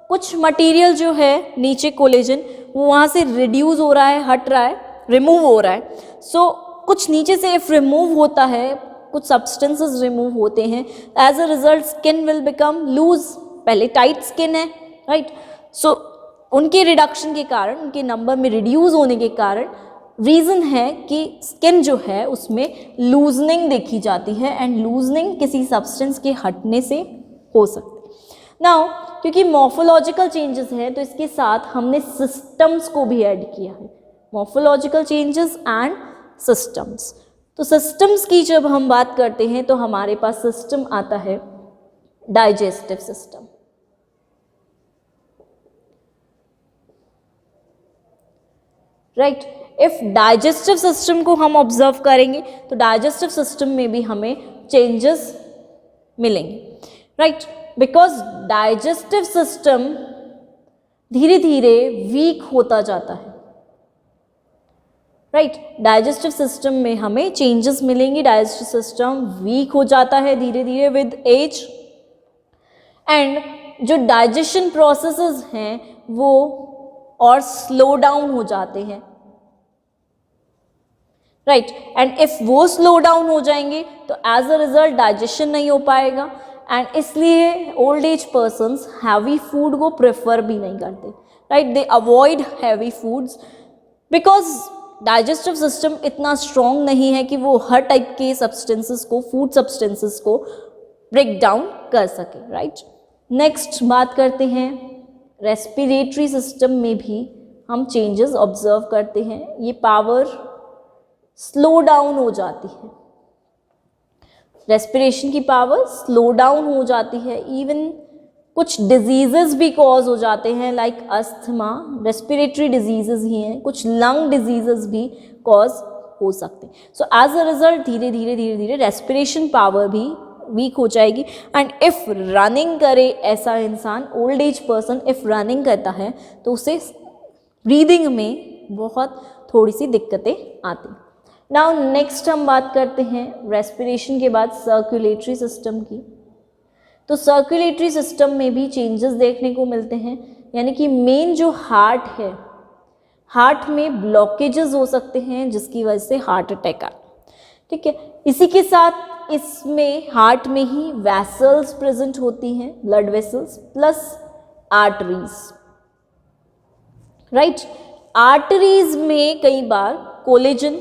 कुछ मटेरियल जो है नीचे कोलेजन वो वहाँ से रिड्यूस हो रहा है, हट रहा है, रिमूव हो रहा है। सो कुछ नीचे से इफ रिमूव होता है, कुछ सब्सटेंसेस रिमूव होते हैं, as a result skin will become loose. पहले टाइट स्किन है, राइट। सो उनके रिडक्शन के कारण, उनके नंबर में रिड्यूस होने के कारण रीज़न है कि स्किन जो है उसमें लूजनिंग देखी जाती है, एंड लूजनिंग किसी सब्सटेंस के हटने से हो सकती है। नाउ क्योंकि मॉर्फोलॉजिकल चेंजेस है तो इसके साथ हमने सिस्टम्स को भी ऐड किया है, मॉर्फोलॉजिकल चेंजेस एंड सिस्टम्स। तो सिस्टम्स की जब हम बात करते हैं तो हमारे पास सिस्टम आता है digestive system. Right, if digestive system को हम ऑब्जर्व करेंगे तो डाइजेस्टिव सिस्टम में भी हमें चेंजेस मिलेंगे, राइट, बिकॉज डाइजेस्टिव सिस्टम धीरे धीरे वीक होता जाता है, राइट। डाइजेस्टिव सिस्टम में हमें चेंजेस मिलेंगे, डाइजेस्टिव सिस्टम वीक हो जाता है धीरे धीरे विद एज, एंड जो डाइजेशन प्रोसेसेस हैं वो और स्लो डाउन हो जाते हैं, राइट। एंड इफ वो स्लो डाउन हो जाएंगे तो एज अ रिजल्ट डाइजेशन नहीं हो पाएगा, एंड इसलिए old age persons heavy food को प्रेफर भी नहीं करते, right. They avoid heavy foods because digestive system इतना स्ट्रॉन्ग नहीं है कि वो हर टाइप के सब्सटेंसेस को, फूड सब्सटेंसेस को ब्रेक डाउन कर सके, राइट। नेक्स्ट बात करते हैं रेस्पिरेटरी सिस्टम में भी हम चेंजेस ऑब्जर्व करते हैं, ये पावर स्लो डाउन हो जाती है, रेस्पिरेशन की पावर स्लो डाउन हो जाती है। इवन कुछ डिजीजेस भी कॉज हो जाते हैं लाइक अस्थमा, रेस्पिरेटरी डिजीजेस ही हैं, कुछ लंग डिजीजेस भी कॉज हो सकते हैं। सो एज अ रिजल्ट धीरे धीरे धीरे धीरे रेस्पिरेशन पावर भी वीक हो जाएगी, एंड इफ रनिंग करे ऐसा इंसान, old age person if running करता है तो उसे ब्रीदिंग में बहुत थोड़ी सी दिक्कतें आती हैं। नाउ नेक्स्ट हम बात करते हैं रेस्पिरेशन के बाद सर्कुलेटरी सिस्टम की। तो सर्कुलेटरी सिस्टम में भी चेंजेस देखने को मिलते हैं, यानी कि मेन जो हार्ट है, हार्ट में ब्लॉकेजेस हो सकते हैं जिसकी वजह से हार्ट अटैक आ, ठीक है। इसी के साथ इसमें हार्ट में ही वेसल्स प्रेजेंट होती हैं, blood vessels plus arteries, right. Arteries में कई बार कोलेजन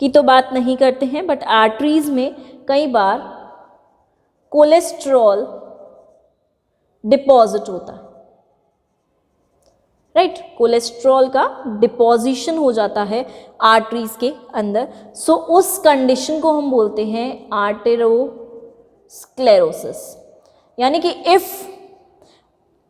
की तो बात नहीं करते हैं, बट आर्टरीज में कई बार कोलेस्ट्रॉल डिपॉजिट होता है, राइट। कोलेस्ट्रॉल का डिपॉजिशन हो जाता है आर्टरीज के अंदर। सो उस कंडीशन को हम बोलते हैं आर्टेरोस्क्लेरोसिस, यानी कि इफ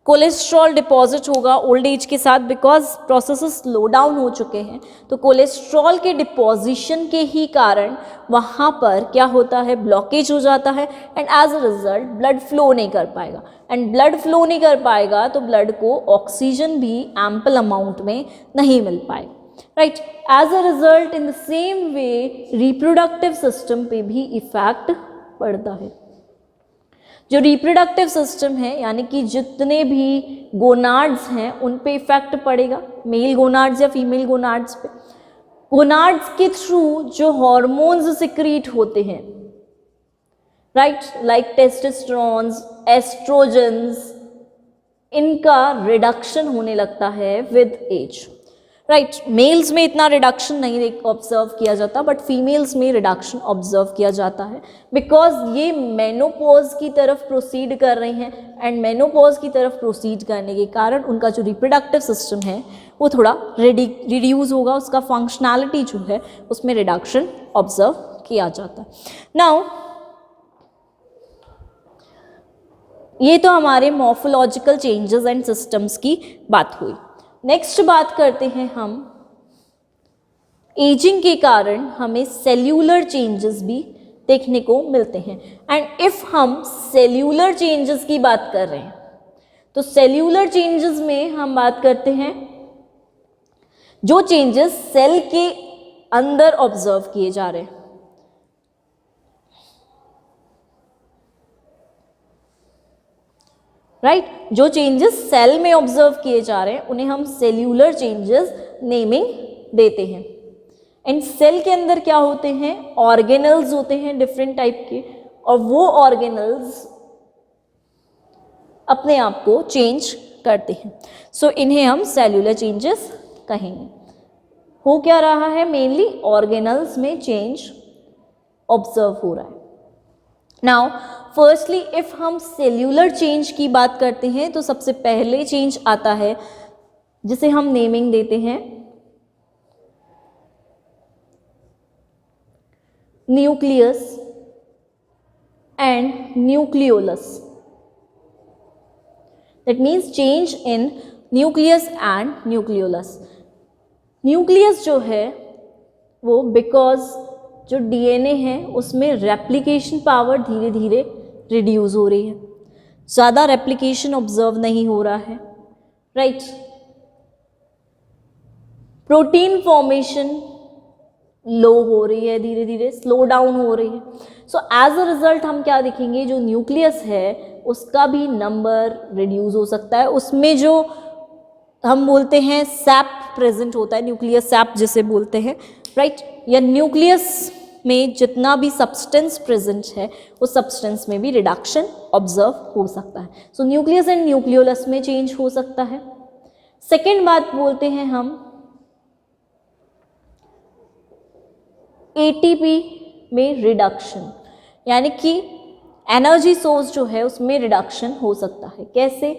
कोलेस्ट्रॉल डिपॉजिट होगा ओल्ड एज के साथ, बिकॉज प्रोसेसेस स्लो डाउन हो चुके हैं, तो कोलेस्ट्रॉल के डिपॉजिशन के ही कारण वहाँ पर क्या होता है, ब्लॉकेज हो जाता है, and as a result blood flow नहीं कर पाएगा, एंड ब्लड फ्लो नहीं कर पाएगा तो ब्लड को ऑक्सीजन भी एम्पल अमाउंट में नहीं मिल पाएगा, right. As a result in the same way reproductive system पे भी इफेक्ट पड़ता है। जो रिप्रोडक्टिव सिस्टम है, यानी कि जितने भी गोनाड्स हैं उन पे इफेक्ट पड़ेगा, मेल गोनाड्स या फीमेल गोनाड्स पे। गोनाड्स के थ्रू जो हॉर्मोन्स सिक्रीट होते हैं, राइट, लाइक टेस्टोस्टेरोन्स, एस्ट्रोजेंस, इनका रिडक्शन होने लगता है विद एज, राइट। मेल्स में इतना रिडक्शन नहीं ऑब्जर्व किया जाता, बट फीमेल्स में रिडक्शन ऑब्जर्व किया जाता है, बिकॉज ये मेनोपॉज की तरफ प्रोसीड कर रही हैं, एंड मेनोपॉज की तरफ प्रोसीड करने के कारण उनका जो रिप्रोडक्टिव सिस्टम है वो थोड़ा रिड्यूस होगा, उसका फंक्शनैलिटी जो है उसमें रिडक्शन ऑब्जर्व किया जाता है। नाउ ये तो हमारे मॉर्फोलॉजिकल चेंजेस एंड सिस्टम्स की बात हुई। नेक्स्ट बात करते हैं हम एजिंग के कारण हमें सेल्यूलर चेंजेस भी देखने को मिलते हैं, एंड इफ हम सेल्यूलर चेंजेस की बात कर रहे हैं तो सेल्यूलर चेंजेस में हम बात करते हैं जो चेंजेस सेल के अंदर ऑब्जर्व किए जा रहे हैं, राइट जो चेंजेस सेल में ऑब्जर्व किए जा रहे हैं उन्हें हम सेल्यूलर चेंजेस नेमिंग देते हैं। एंड सेल के अंदर क्या होते हैं, ऑर्गेनल्स होते हैं डिफरेंट टाइप के, और वो ऑर्गेनल्स अपने आप को चेंज करते हैं। सो इन्हें हम सेल्यूलर चेंजेस कहेंगे। हो क्या रहा है, मेनली ऑर्गेनल्स में चेंज ऑब्जर्व हो रहा है। नाउ फर्स्टली इफ हम सेल्यूलर चेंज की बात करते हैं तो सबसे पहले चेंज आता है जिसे हम नेमिंग देते हैं nucleus and nucleolus. That means change in nucleus and nucleolus. Nucleus जो है वो बिकॉज जो डीएनए है उसमें रेप्लिकेशन पावर धीरे धीरे रिड्यूस हो रही है, ज़्यादा रेप्लिकेशन ऑब्जर्व नहीं हो रहा है, राइट। प्रोटीन फॉर्मेशन लो हो रही है, धीरे धीरे स्लो डाउन हो रही है। सो एज अ रिजल्ट हम क्या देखेंगे, जो न्यूक्लियस है उसका भी नंबर रिड्यूस हो सकता है। उसमें जो हम बोलते हैं सैप प्रेजेंट होता है, न्यूक्लियस सैप जिसे बोलते हैं, राइट। या न्यूक्लियस में जितना भी सब्सटेंस प्रेजेंट है उस सब्सटेंस में भी रिडक्शन ऑब्जर्व हो सकता है। सो न्यूक्लियस एंड न्यूक्लियोलस में चेंज हो सकता है। सेकेंड बात बोलते हैं हम एटीपी में रिडक्शन, यानी कि एनर्जी सोर्स जो है उसमें रिडक्शन हो सकता है। कैसे,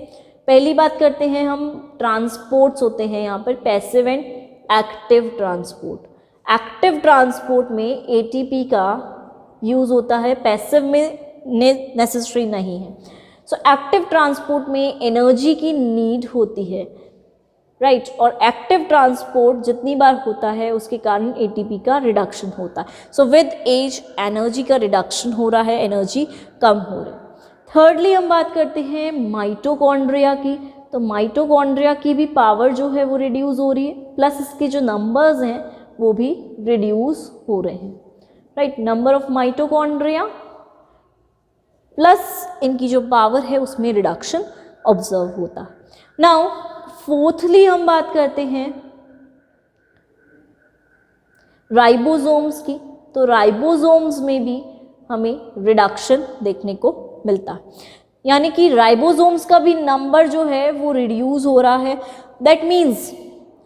पहली बात करते हैं हम ट्रांसपोर्ट्स होते हैं यहाँ पर passive and active transport. Active transport में एटीपी का यूज़ होता है, पैसिव में नेसेसरी नहीं है। सो एक्टिव ट्रांसपोर्ट में एनर्जी की नीड होती है, राइट और एक्टिव ट्रांसपोर्ट जितनी बार होता है उसके कारण एटीपी का रिडक्शन होता है। सो विद एज एनर्जी का रिडक्शन हो रहा है, एनर्जी कम हो रही है। थर्डली हम बात करते हैं माइटोकॉन्ड्रिया की। तो माइटोकॉन्ड्रिया की भी पावर जो है वो रिड्यूस हो रही है, प्लस इसके जो नंबर्स हैं वो भी रिड्यूस हो रहे हैं, right. Number of mitochondria plus इनकी जो पावर है उसमें रिडक्शन ऑब्जर्व होता है। नाउ फोर्थली हम बात करते हैं राइबोसोम्स की। तो राइबोसोम्स में भी हमें रिडक्शन देखने को मिलता है, यानी कि राइबोसोम्स का भी नंबर जो है वो रिड्यूस हो रहा है। दैट मीन्स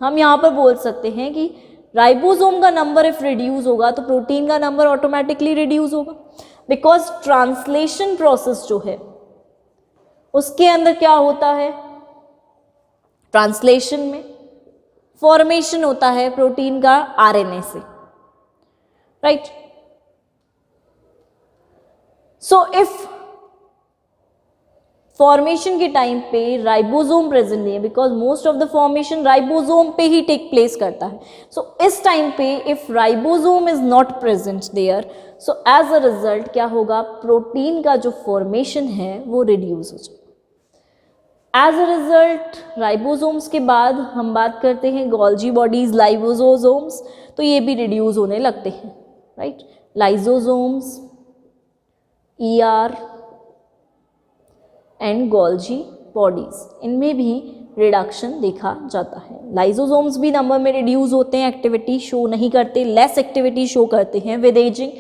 हम यहाँ पर बोल सकते हैं कि राइबोसोम का नंबर इफ रिड्यूस होगा तो प्रोटीन का नंबर ऑटोमेटिकली रिड्यूस होगा, बिकॉज ट्रांसलेशन प्रोसेस जो है उसके अंदर क्या होता है, ट्रांसलेशन में फॉर्मेशन होता है प्रोटीन का आरएनए से, राइट। सो इफ फॉर्मेशन के टाइम पे राइबोसोम प्रेजेंट नहीं है, because most of the formation ribosome पे ही टेक प्लेस करता है। सो इस टाइम पे if ribosome is not present there, so as a result क्या होगा, प्रोटीन का जो फॉर्मेशन है वो रिड्यूस हो जाएगा। एज अ रिजल्ट राइबोसोम्स के बाद हम बात करते हैं गोल्जी बॉडीज, लाइसोसोम्स, तो ये भी रिड्यूस होने लगते हैं, right. Lysosomes, ER and Golgi bodies, इनमें भी रिडक्शन देखा जाता है। लाइसोसोम्स भी नंबर में रिड्यूस होते हैं, एक्टिविटी शो नहीं करते, लेस एक्टिविटी शो करते हैं विद एजिंग।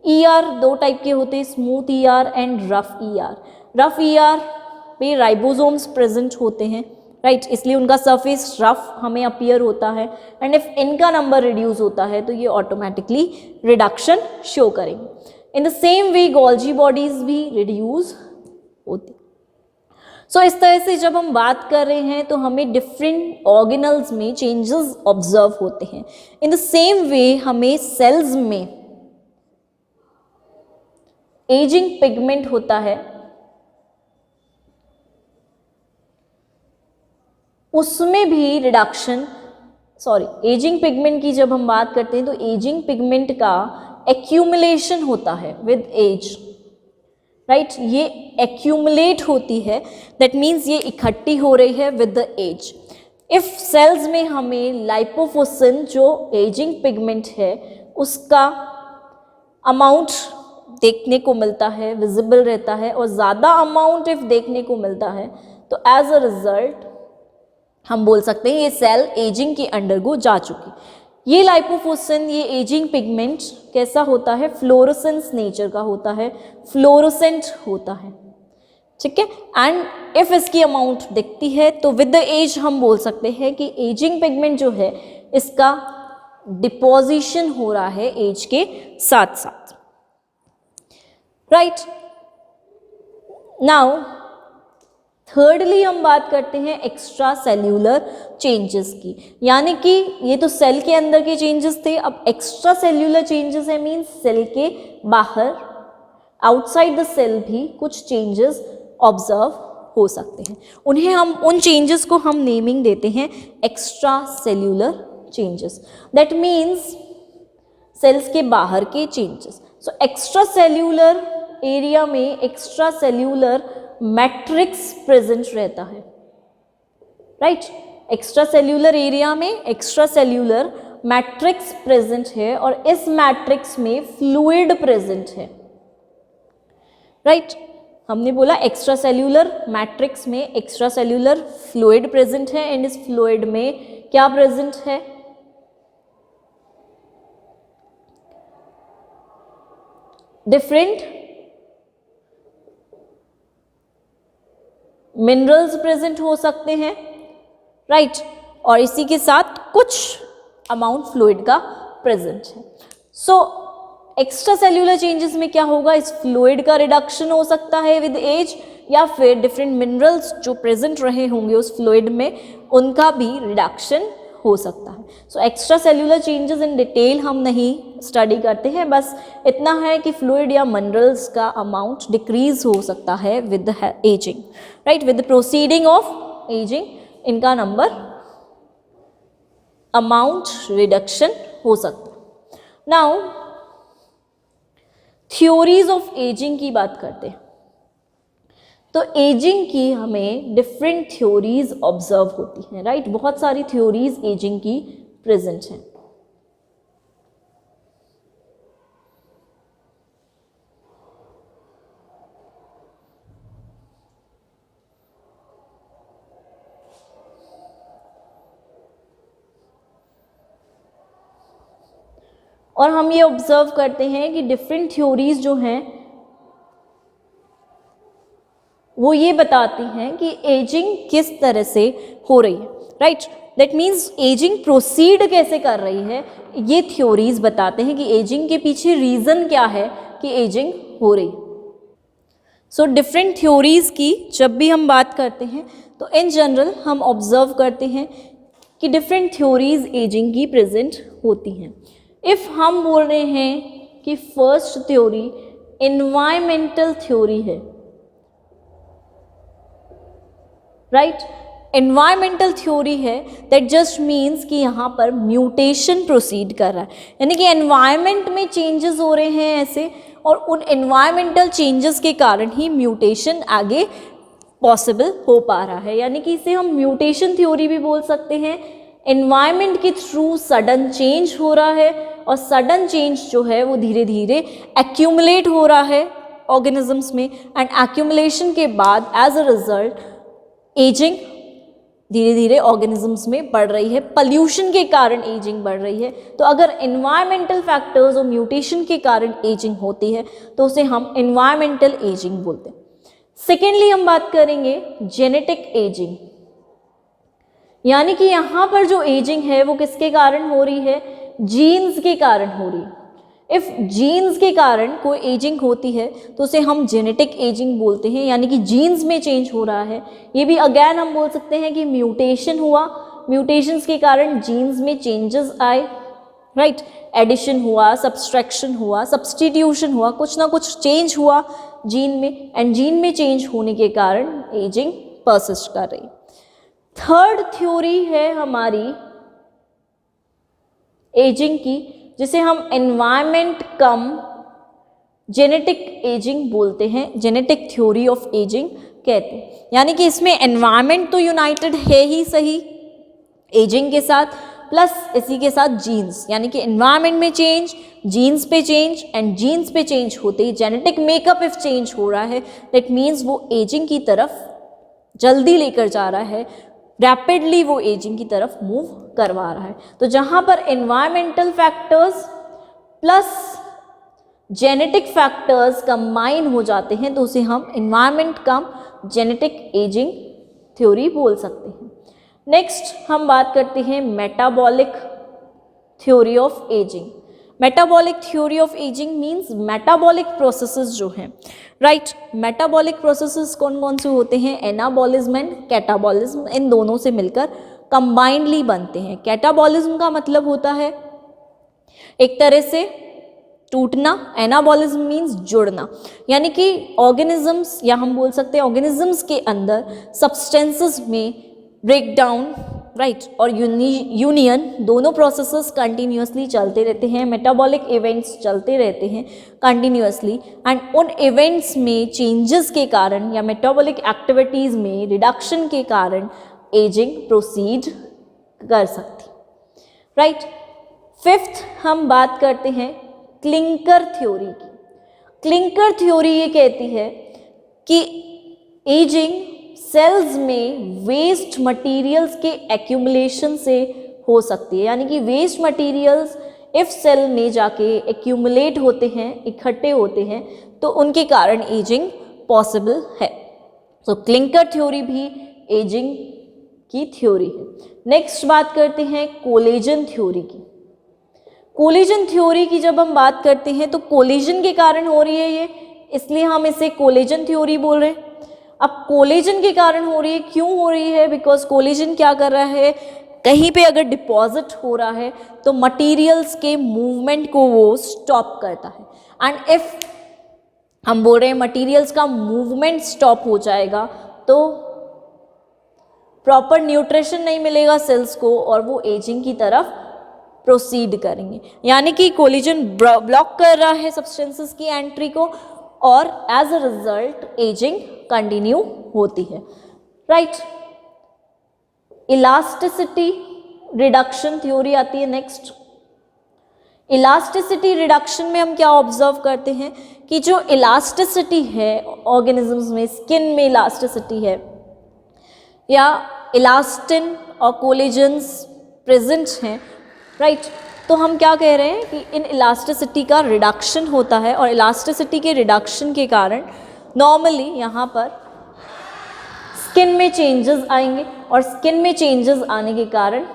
ईआर दो टाइप के होते हैं, smooth ER and rough ER. Rough ER पे राइबोसोम्स प्रेजेंट होते हैं, राइट, इसलिए उनका सरफेस रफ हमें अपीयर होता है। एंड इफ इनका नंबर रिड्यूस होता है तो ये ऑटोमेटिकली रिडक्शन शो करेंगे। इन the same way Golgi bodies भी रिड्यूस होती। सो इस तरह से जब हम बात कर रहे हैं तो हमें डिफरेंट ऑर्गेनल्स में चेंजेस ऑब्जर्व होते हैं। इन द सेम वे हमें सेल्स में एजिंग पिगमेंट होता है, उसमें भी रिडक्शन, एजिंग पिगमेंट की जब हम बात करते हैं तो एजिंग पिगमेंट का एक्यूमुलेशन होता है विद एज, राइट। ये एक्यूमुलेट होती है, दैट मीन्स ये इकट्ठी हो रही है with the age. If cells में हमें लाइपोफुसिन जो एजिंग पिगमेंट है उसका अमाउंट देखने को मिलता है, विजिबल रहता है, और ज़्यादा अमाउंट इफ देखने को मिलता है तो एज अ रिजल्ट हम बोल सकते हैं ये सेल एजिंग की अंडरगो जा चुकी। ये लाइपोफुसिन, ये एजिंग पिगमेंट कैसा होता है, फ्लोरोसेंस नेचर का होता है, फ्लोरोसेंट होता है, ठीक है। एंड इफ इसकी अमाउंट दिखती है तो विद द एज हम बोल सकते हैं कि एजिंग पिगमेंट जो है इसका डिपोजिशन हो रहा है एज के साथ साथ, राइट। नाउ थर्डली हम बात करते हैं एक्स्ट्रा सेल्यूलर चेंजेस की, यानी कि ये तो सेल के अंदर के चेंजेस थे, अब एक्स्ट्रा सेल्यूलर चेंजेस है, मीन्स सेल के बाहर आउटसाइड द सेल भी कुछ चेंजेस ऑब्जर्व हो सकते हैं। उन चेंजेस को हम नेमिंग देते हैं extra cellular changes, that means cells के बाहर के changes. So extra cellular area में एक्स्ट्रा सेल्यूलर मैट्रिक्स प्रेजेंट रहता है, राइट। एक्स्ट्रा सेल्यूलर एरिया में एक्स्ट्रा सेल्यूलर मैट्रिक्स प्रेजेंट है और इस मैट्रिक्स में फ्लूइड प्रेजेंट है, राइट। हमने बोला एक्स्ट्रा सेल्यूलर मैट्रिक्स में एक्स्ट्रा सेल्यूलर फ्लूइड प्रेजेंट है एंड इस फ्लूइड में क्या प्रेजेंट है, डिफरेंट मिनरल्स प्रेजेंट हो सकते हैं, राइट, और इसी के साथ कुछ अमाउंट फ्लूइड का प्रेजेंट है। सो एक्स्ट्रा सेल्यूलर चेंजेस में क्या होगा, इस फ्लूइड का रिडक्शन हो सकता है विद एज, या फिर डिफरेंट मिनरल्स जो प्रेजेंट रहे होंगे उस फ्लूइड में उनका भी रिडक्शन हो सकता है। सो extra cellular changes in detail हम नहीं स्टडी करते हैं, बस इतना है कि फ्लूइड या मिनरल्स का अमाउंट डिक्रीज हो सकता है with ageing, right. With the proceeding of ageing इनका नंबर अमाउंट रिडक्शन हो सकता है। नाउ थ्योरीज ऑफ एजिंग की बात करते हैं, तो एजिंग की हमें डिफरेंट थ्योरीज ऑब्जर्व होती हैं, राइट। बहुत सारी थ्योरीज एजिंग की प्रेजेंट हैं। और हम ये ऑब्जर्व करते हैं कि डिफरेंट थ्योरीज जो हैं वो ये बताती हैं कि एजिंग किस तरह से हो रही है, right. That means ageing proceed कैसे कर रही है, ये थ्योरीज बताते हैं कि एजिंग के पीछे रीज़न क्या है कि एजिंग हो रही है। सो डिफरेंट थ्योरीज की जब भी हम बात करते हैं तो इन जनरल हम ऑब्जर्व करते हैं कि डिफरेंट थ्योरीज एजिंग की प्रेजेंट होती हैं। इफ़ हम बोल रहे हैं कि फर्स्ट थ्योरी एनवायरमेंटल थ्योरी है, राइट, एनवायरमेंटल थ्योरी है, दैट जस्ट मीन्स कि यहाँ पर म्यूटेशन प्रोसीड कर रहा है, यानी कि एनवायरमेंट में चेंजेस हो रहे हैं ऐसे, और उन एनवायरमेंटल चेंजेस के कारण ही म्यूटेशन आगे पॉसिबल हो पा रहा है, यानी कि इसे हम म्यूटेशन थ्योरी भी बोल सकते हैं। एनवायरमेंट के थ्रू सडन चेंज हो रहा है और सडन चेंज जो है वो धीरे धीरे एक्यूमुलेट हो रहा है ऑर्गेनिजम्स में, एंड एक्यूमुलेशन के बाद एज अ रिजल्ट एजिंग धीरे धीरे ऑर्गेनिजम्स में बढ़ रही है, पल्यूशन के कारण एजिंग बढ़ रही है। तो अगर एनवायरमेंटल फैक्टर्स और म्यूटेशन के कारण एजिंग होती है तो उसे हम एनवायरमेंटल एजिंग बोलते हैं। सेकेंडली हम बात करेंगे जेनेटिक एजिंग, यानी कि यहाँ पर जो एजिंग है वो किसके कारण हो रही है, जीन्स के कारण हो रही है। इफ़ जीन्स के कारण कोई एजिंग होती है तो उसे हम जेनेटिक एजिंग बोलते हैं, यानी कि जीन्स में चेंज हो रहा है। ये भी अगेन हम बोल सकते हैं कि म्यूटेशन हुआ, म्यूटेशंस के कारण जीन्स में चेंजेस आए, राइट, एडिशन हुआ, सब्सट्रैक्शन हुआ, सब्सटीट्यूशन हुआ, कुछ ना कुछ चेंज हुआ जीन में, एंड जीन में चेंज होने के कारण एजिंग परसिस्ट कर रही। थर्ड थ्योरी है हमारी एजिंग की, जिसे हम एनवायरमेंट कम जेनेटिक एजिंग बोलते हैं, जेनेटिक थ्योरी ऑफ एजिंग कहते हैं। यानी कि इसमें एनवायरमेंट तो यूनाइटेड है ही सही, एजिंग के साथ, प्लस इसी के साथ जीन्स, यानी कि एनवायरनमेंट में चेंज, जीन्स पे चेंज, एंड जीन्स पे चेंज होते ही जेनेटिक मेकअप इफ चेंज हो रहा है, दैट मीन्स वो एजिंग की तरफ जल्दी लेकर जा रहा है, रैपिडली वो एजिंग की तरफ मूव करवा रहा है। तो जहाँ पर environmental factors plus genetic factors combine हो जाते हैं तो उसे हम एनवायरमेंट कम जेनेटिक एजिंग थ्योरी बोल सकते हैं। नेक्स्ट हम बात करते हैं metabolic theory of ageing. Metabolic theory of ageing means metabolic processes जो हैं, राइट। मेटाबॉलिक प्रोसेसेस कौन कौन से होते हैं? एनाबॉलिज्म एंड कैटाबॉलिज्म, इन दोनों से मिलकर कंबाइंडली बनते हैं। कैटाबॉलिज्म का मतलब होता है एक तरह से टूटना, एनाबॉलिज्म मीन्स जुड़ना, यानी कि ऑर्गेनिजम्स, या हम बोल सकते हैं ऑर्गेनिजम्स के अंदर सब्सटेंसेस में ब्रेक डाउन, राइट, और यूनियन, दोनों प्रोसेसेस कंटिन्यूसली चलते रहते हैं। मेटाबॉलिक इवेंट्स चलते रहते हैं कंटिन्यूसली, एंड उन इवेंट्स में चेंजेस के कारण या मेटाबॉलिक एक्टिविटीज़ में रिडक्शन के कारण एजिंग प्रोसीड कर सकती, राइट। फिफ्थ हम बात करते हैं क्लिंकर थ्योरी की। क्लिंकर थ्योरी ये कहती है कि एजिंग सेल्स में वेस्ट मटेरियल्स के एक्यूमुलेशन से हो सकती है, यानी कि वेस्ट मटेरियल्स इफ सेल में जाके एक्यूमुलेट होते हैं, इकट्ठे होते हैं, तो उनके कारण एजिंग पॉसिबल है। तो क्लिंकर थ्योरी भी एजिंग की थ्योरी है। नेक्स्ट बात करते हैं कोलेजन थ्योरी की। कोलेजन थ्योरी की जब हम बात करते हैं तो कोलेजन के कारण हो रही है ये, इसलिए हम इसे कोलेजन थ्योरी बोल रहे हैं। अब कोलेजन के कारण हो रही है, क्यों हो रही है? बिकॉज कोलेजन क्या कर रहा है, कहीं पे अगर डिपॉजिट हो रहा है तो मटेरियल्स के मूवमेंट को वो स्टॉप करता है, एंड इफ हम बोल रहे हैं मटेरियल्स का मूवमेंट स्टॉप हो जाएगा तो प्रॉपर न्यूट्रिशन नहीं मिलेगा सेल्स को और वो एजिंग की तरफ प्रोसीड करेंगे, यानी कि कोलिजन ब्लॉक कर रहा है सब्सटेंसेस की एंट्री को, और as a result aging continue होती है, राइट। इलास्टिसिटी रिडक्शन थ्योरी आती है नेक्स्ट। इलास्टिसिटी रिडक्शन में हम क्या ऑब्जर्व करते हैं कि जो इलास्टिसिटी है ऑर्गेनिजम्स में, स्किन में इलास्टिसिटी है या इलास्टिन और कोलेजन्स प्रेजेंट हैं, राइट, तो हम क्या कह रहे हैं कि इन इलास्टिसिटी का रिडक्शन होता है, और इलास्टिसिटी के रिडक्शन के कारण नॉर्मली यहाँ पर स्किन में चेंजेस आएंगे, और स्किन में चेंजेस आने के कारण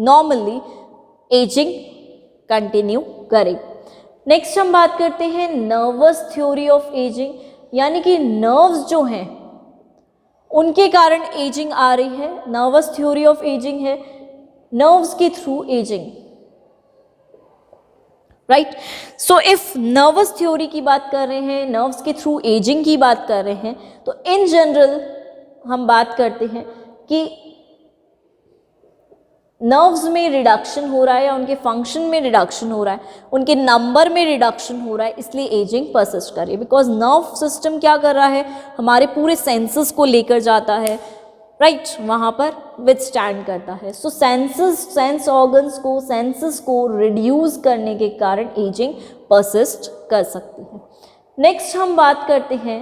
नॉर्मली एजिंग कंटिन्यू करेगी। नेक्स्ट हम बात करते हैं नर्वस थ्योरी ऑफ एजिंग, यानी कि नर्व्स जो हैं उनके कारण एजिंग आ रही है। नर्वस थ्योरी ऑफ एजिंग है नर्व्स के through ageing, right. So if nervous theory की बात कर रहे हैं, नर्व्स के थ्रू एजिंग की बात कर रहे हैं, तो इन जनरल हम बात करते हैं कि नर्व्स में रिडक्शन हो रहा है या उनके फंक्शन में रिडक्शन हो रहा है, उनके नंबर में रिडक्शन हो रहा है, इसलिए एजिंग परसिस्ट कर रही है। बिकॉज नर्व सिस्टम क्या कर रहा है, हमारे पूरे सेंसेस को लेकर जाता है, राइट, वहाँ पर विथस्टैंड करता है। सो सेंस ऑर्गन्स को, सेंसेस को रिड्यूस करने के कारण एजिंग परसिस्ट कर सकती है। नेक्स्ट हम बात करते हैं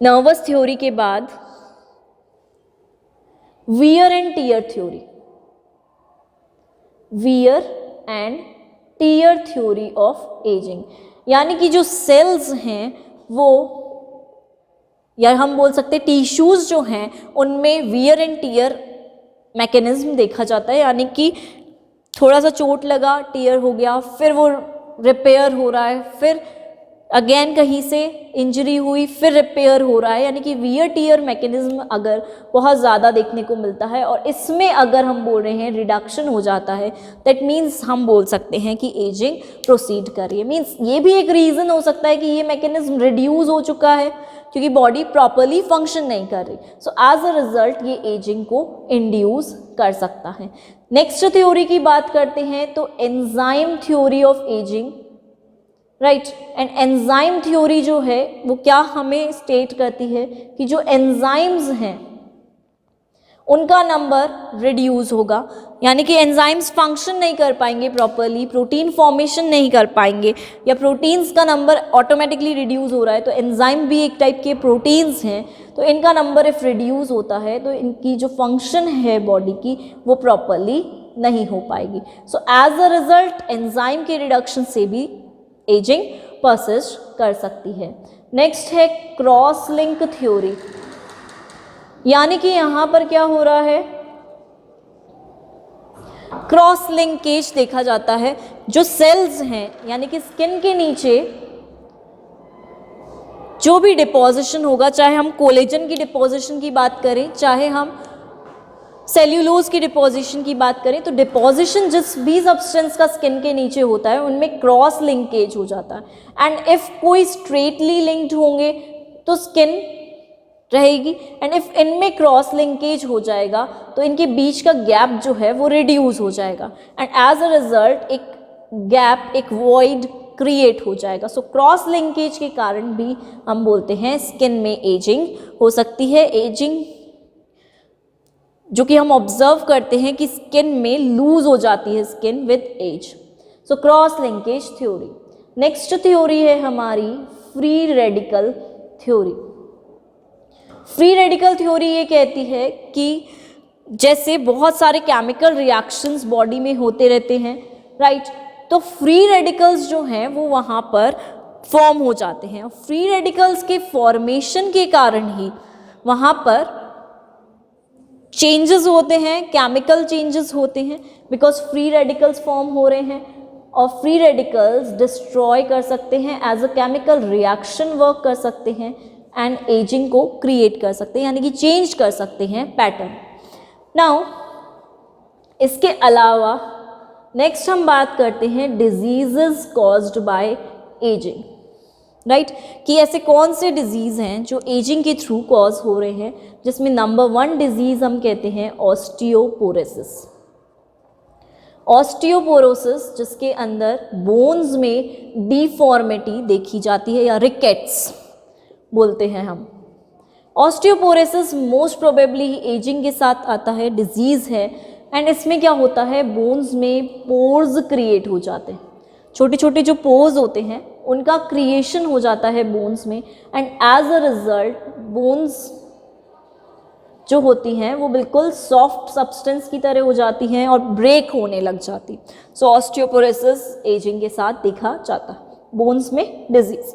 नर्वस थ्योरी के बाद wear and tear theory. Wear and tear theory of ageing, यानी कि जो सेल्स हैं वो, या हम बोल सकते हैं टिश्यूज जो हैं उनमें वियर एंड टीयर मैकेनिज्म देखा जाता है, यानी कि थोड़ा सा चोट लगा, टीयर हो गया, फिर वो रिपेयर हो रहा है, फिर अगेन कहीं से इंजरी हुई, फिर रिपेयर हो रहा है, यानी कि वियर टीयर मैकेनिज्म अगर बहुत ज़्यादा देखने को मिलता है और इसमें अगर हम बोल रहे हैं रिडक्शन हो जाता है, दैट मीन्स हम बोल सकते हैं कि एजिंग प्रोसीड कर रही है। मीन्स ये भी एक रीज़न हो सकता है कि ये मैकेनिज्म रिड्यूस हो चुका है क्योंकि बॉडी प्रॉपरली फंक्शन नहीं कर रही, सो एज अ रिजल्ट ये एजिंग को इंड्यूस कर सकता है। नेक्स्ट थ्योरी की बात करते हैं तो enzyme theory of ageing, right. And enzyme theory जो है वो क्या हमें स्टेट करती है कि जो एंजाइम्स हैं उनका नंबर रिड्यूस होगा, यानी कि एंजाइम्स फंक्शन नहीं कर पाएंगे प्रॉपरली, प्रोटीन फॉर्मेशन नहीं कर पाएंगे, या प्रोटीन्स का नंबर ऑटोमेटिकली रिड्यूस हो रहा है, तो एंजाइम भी एक टाइप के प्रोटीन्स हैं, तो इनका नंबर इफ रिड्यूस होता है तो इनकी जो फंक्शन है बॉडी की वो प्रॉपरली नहीं हो पाएगी। So as a result enzyme के रिडक्शन से भी एजिंग परसिस्ट कर सकती है। नेक्स्ट है क्रॉस लिंक थ्योरी, यानी कि यहाँ पर क्या हो रहा है, क्रॉस लिंकेज देखा जाता है। जो सेल्स हैं यानी कि स्किन के नीचे जो भी डिपोजिशन होगा, चाहे हम कोलेजन की डिपोजिशन की बात करें, चाहे हम सेल्यूलोज की डिपोजिशन की बात करें, तो डिपोजिशन जिस भी सब्सटेंस का स्किन के नीचे होता है उनमें क्रॉस लिंकेज हो जाता है। एंड इफ कोई स्ट्रेटली लिंक्ड होंगे तो स्किन रहेगी, एंड इफ इनमें क्रॉस लिंकेज हो जाएगा तो इनके बीच का गैप जो है वो रिड्यूस हो जाएगा, एंड एज अ रिजल्ट एक गैप, एक वॉइड क्रिएट हो जाएगा। सो क्रॉस लिंकेज के कारण भी हम बोलते हैं स्किन में एजिंग हो सकती है। एजिंग जो कि हम ऑब्जर्व करते हैं कि स्किन में लूज हो जाती है skin with age. So cross linkage theory. Next theory है हमारी free radical theory. Free radical theory ये कहती है कि जैसे बहुत सारे केमिकल रिएक्शंस बॉडी में होते रहते हैं, राइट, तो फ्री रेडिकल्स जो हैं वो वहाँ पर फॉर्म हो जाते हैं। फ्री रेडिकल्स के फॉर्मेशन के कारण ही वहाँ पर चेंजेस होते हैं, केमिकल चेंजेस होते हैं, बिकॉज फ्री रेडिकल्स फॉर्म हो रहे हैं, और फ्री रेडिकल्स डिस्ट्रॉय कर सकते हैं, as a chemical reaction work कर सकते हैं, एंड एजिंग को क्रिएट कर सकते हैं, यानी कि चेंज कर सकते हैं पैटर्न। नाउ इसके अलावा नेक्स्ट हम बात करते हैं diseases caused by ageing, right, कि ऐसे कौन से डिजीज़ हैं जो एजिंग के थ्रू कॉज हो रहे हैं, जिसमें नंबर 1 डिजीज़ हम कहते हैं ऑस्टियोपोरोसिस। ऑस्टियोपोरोसिस जिसके अंदर बोन्स में डिफॉर्मिटी देखी जाती है, या रिकेट्स बोलते हैं हम। ऑस्टियोपोरोसिस मोस्ट प्रोबेबली एजिंग के साथ आता है, डिजीज़ है, एंड इसमें क्या होता है, बोन्स में पोर्स क्रिएट हो जाते हैं, छोटे छोटे जो पोर्स होते हैं उनका क्रिएशन हो जाता है बोन्स में, and as a result bones जो होती हैं वो बिल्कुल सॉफ्ट सब्सटेंस की तरह हो जाती हैं और ब्रेक होने लग जाती। सो ऑस्टियोपोरोसिस एजिंग के साथ देखा जाता है, बोन्स में डिजीज।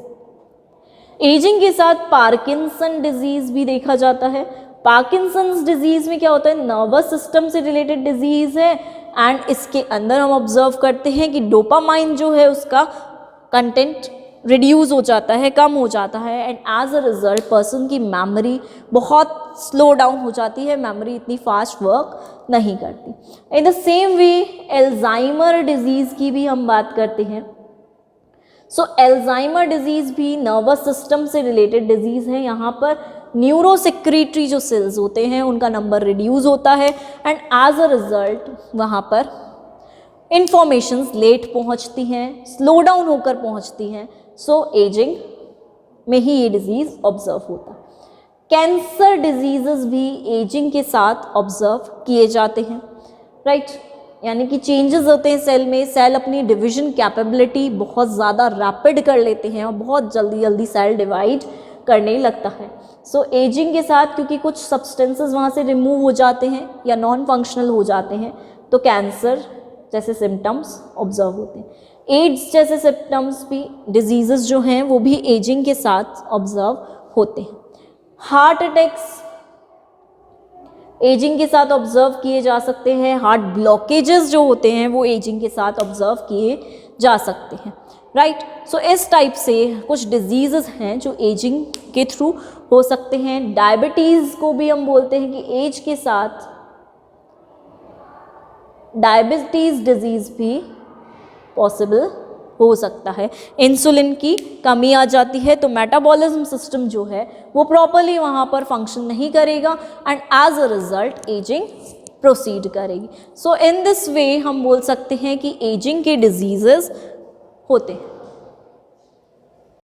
एजिंग के साथ पार्किंसन डिजीज भी देखा जाता है। पार्किंसंस डिजीज में क्या होता है, नर्वस सिस्टम से रिलेटेड डिजीज है, एंड इसके अंदर हम ऑब्जर्व करते हैं कि डोपामाइन जो है उसका कंटेंट रिड्यूस हो जाता है, कम हो जाता है, and as a result person की मेमोरी बहुत स्लो डाउन हो जाती है, मेमोरी इतनी फास्ट वर्क नहीं करती। In the same way Alzheimer disease की भी हम बात करते हैं। सो एल्जाइमर डिजीज़ भी नर्वस सिस्टम से रिलेटेड डिजीज़ है। यहाँ पर न्यूरोसेक्रेटरी जो सेल्स होते हैं उनका नंबर रिड्यूस होता है, एंड एज अ रिजल्ट वहाँ पर इंफॉर्मेशंस लेट पहुँचती हैं, स्लो डाउन होकर पहुँचती हैं। सो एजिंग में ही ये डिजीज़ ऑब्जर्व होता है। कैंसर डिजीज़ेस भी एजिंग के साथ ऑब्जर्व किए जाते हैं, राइट, यानी कि चेंजेस होते हैं सेल में, सेल अपनी डिवीजन कैपेबिलिटी बहुत ज़्यादा रैपिड कर लेते हैं और बहुत जल्दी जल्दी सेल डिवाइड करने लगता है। सो एजिंग के साथ क्योंकि कुछ सब्सटेंसेस वहाँ से रिमूव हो जाते हैं या नॉन फंक्शनल हो जाते हैं, तो कैंसर जैसे सिम्टम्स ऑब्जर्व होते हैं। एड्स जैसे सिम्टम्स भी, डिजीज़ेस जो हैं वो भी एजिंग के साथ ऑब्जर्व होते हैं। हार्ट अटैक्स एजिंग के साथ ऑब्जर्व किए जा सकते हैं। हार्ट ब्लॉकेजेस जो होते हैं वो एजिंग के साथ ऑब्जर्व किए जा सकते हैं, राइट। सो इस टाइप से कुछ डिजीज़ेस हैं जो एजिंग के थ्रू हो सकते हैं। डायबिटीज़ को भी हम बोलते हैं कि एज के साथ डायबिटीज़ डिजीज़ भी पॉसिबल हो सकता है। इंसुलिन की कमी आ जाती है तो मेटाबॉलिज्म सिस्टम जो है वो प्रॉपरली वहाँ पर फंक्शन नहीं करेगा, and as a result ageing proceed करेगी। सो इन दिस वे हम बोल सकते हैं कि एजिंग के डिजीज़ेस होते हैं।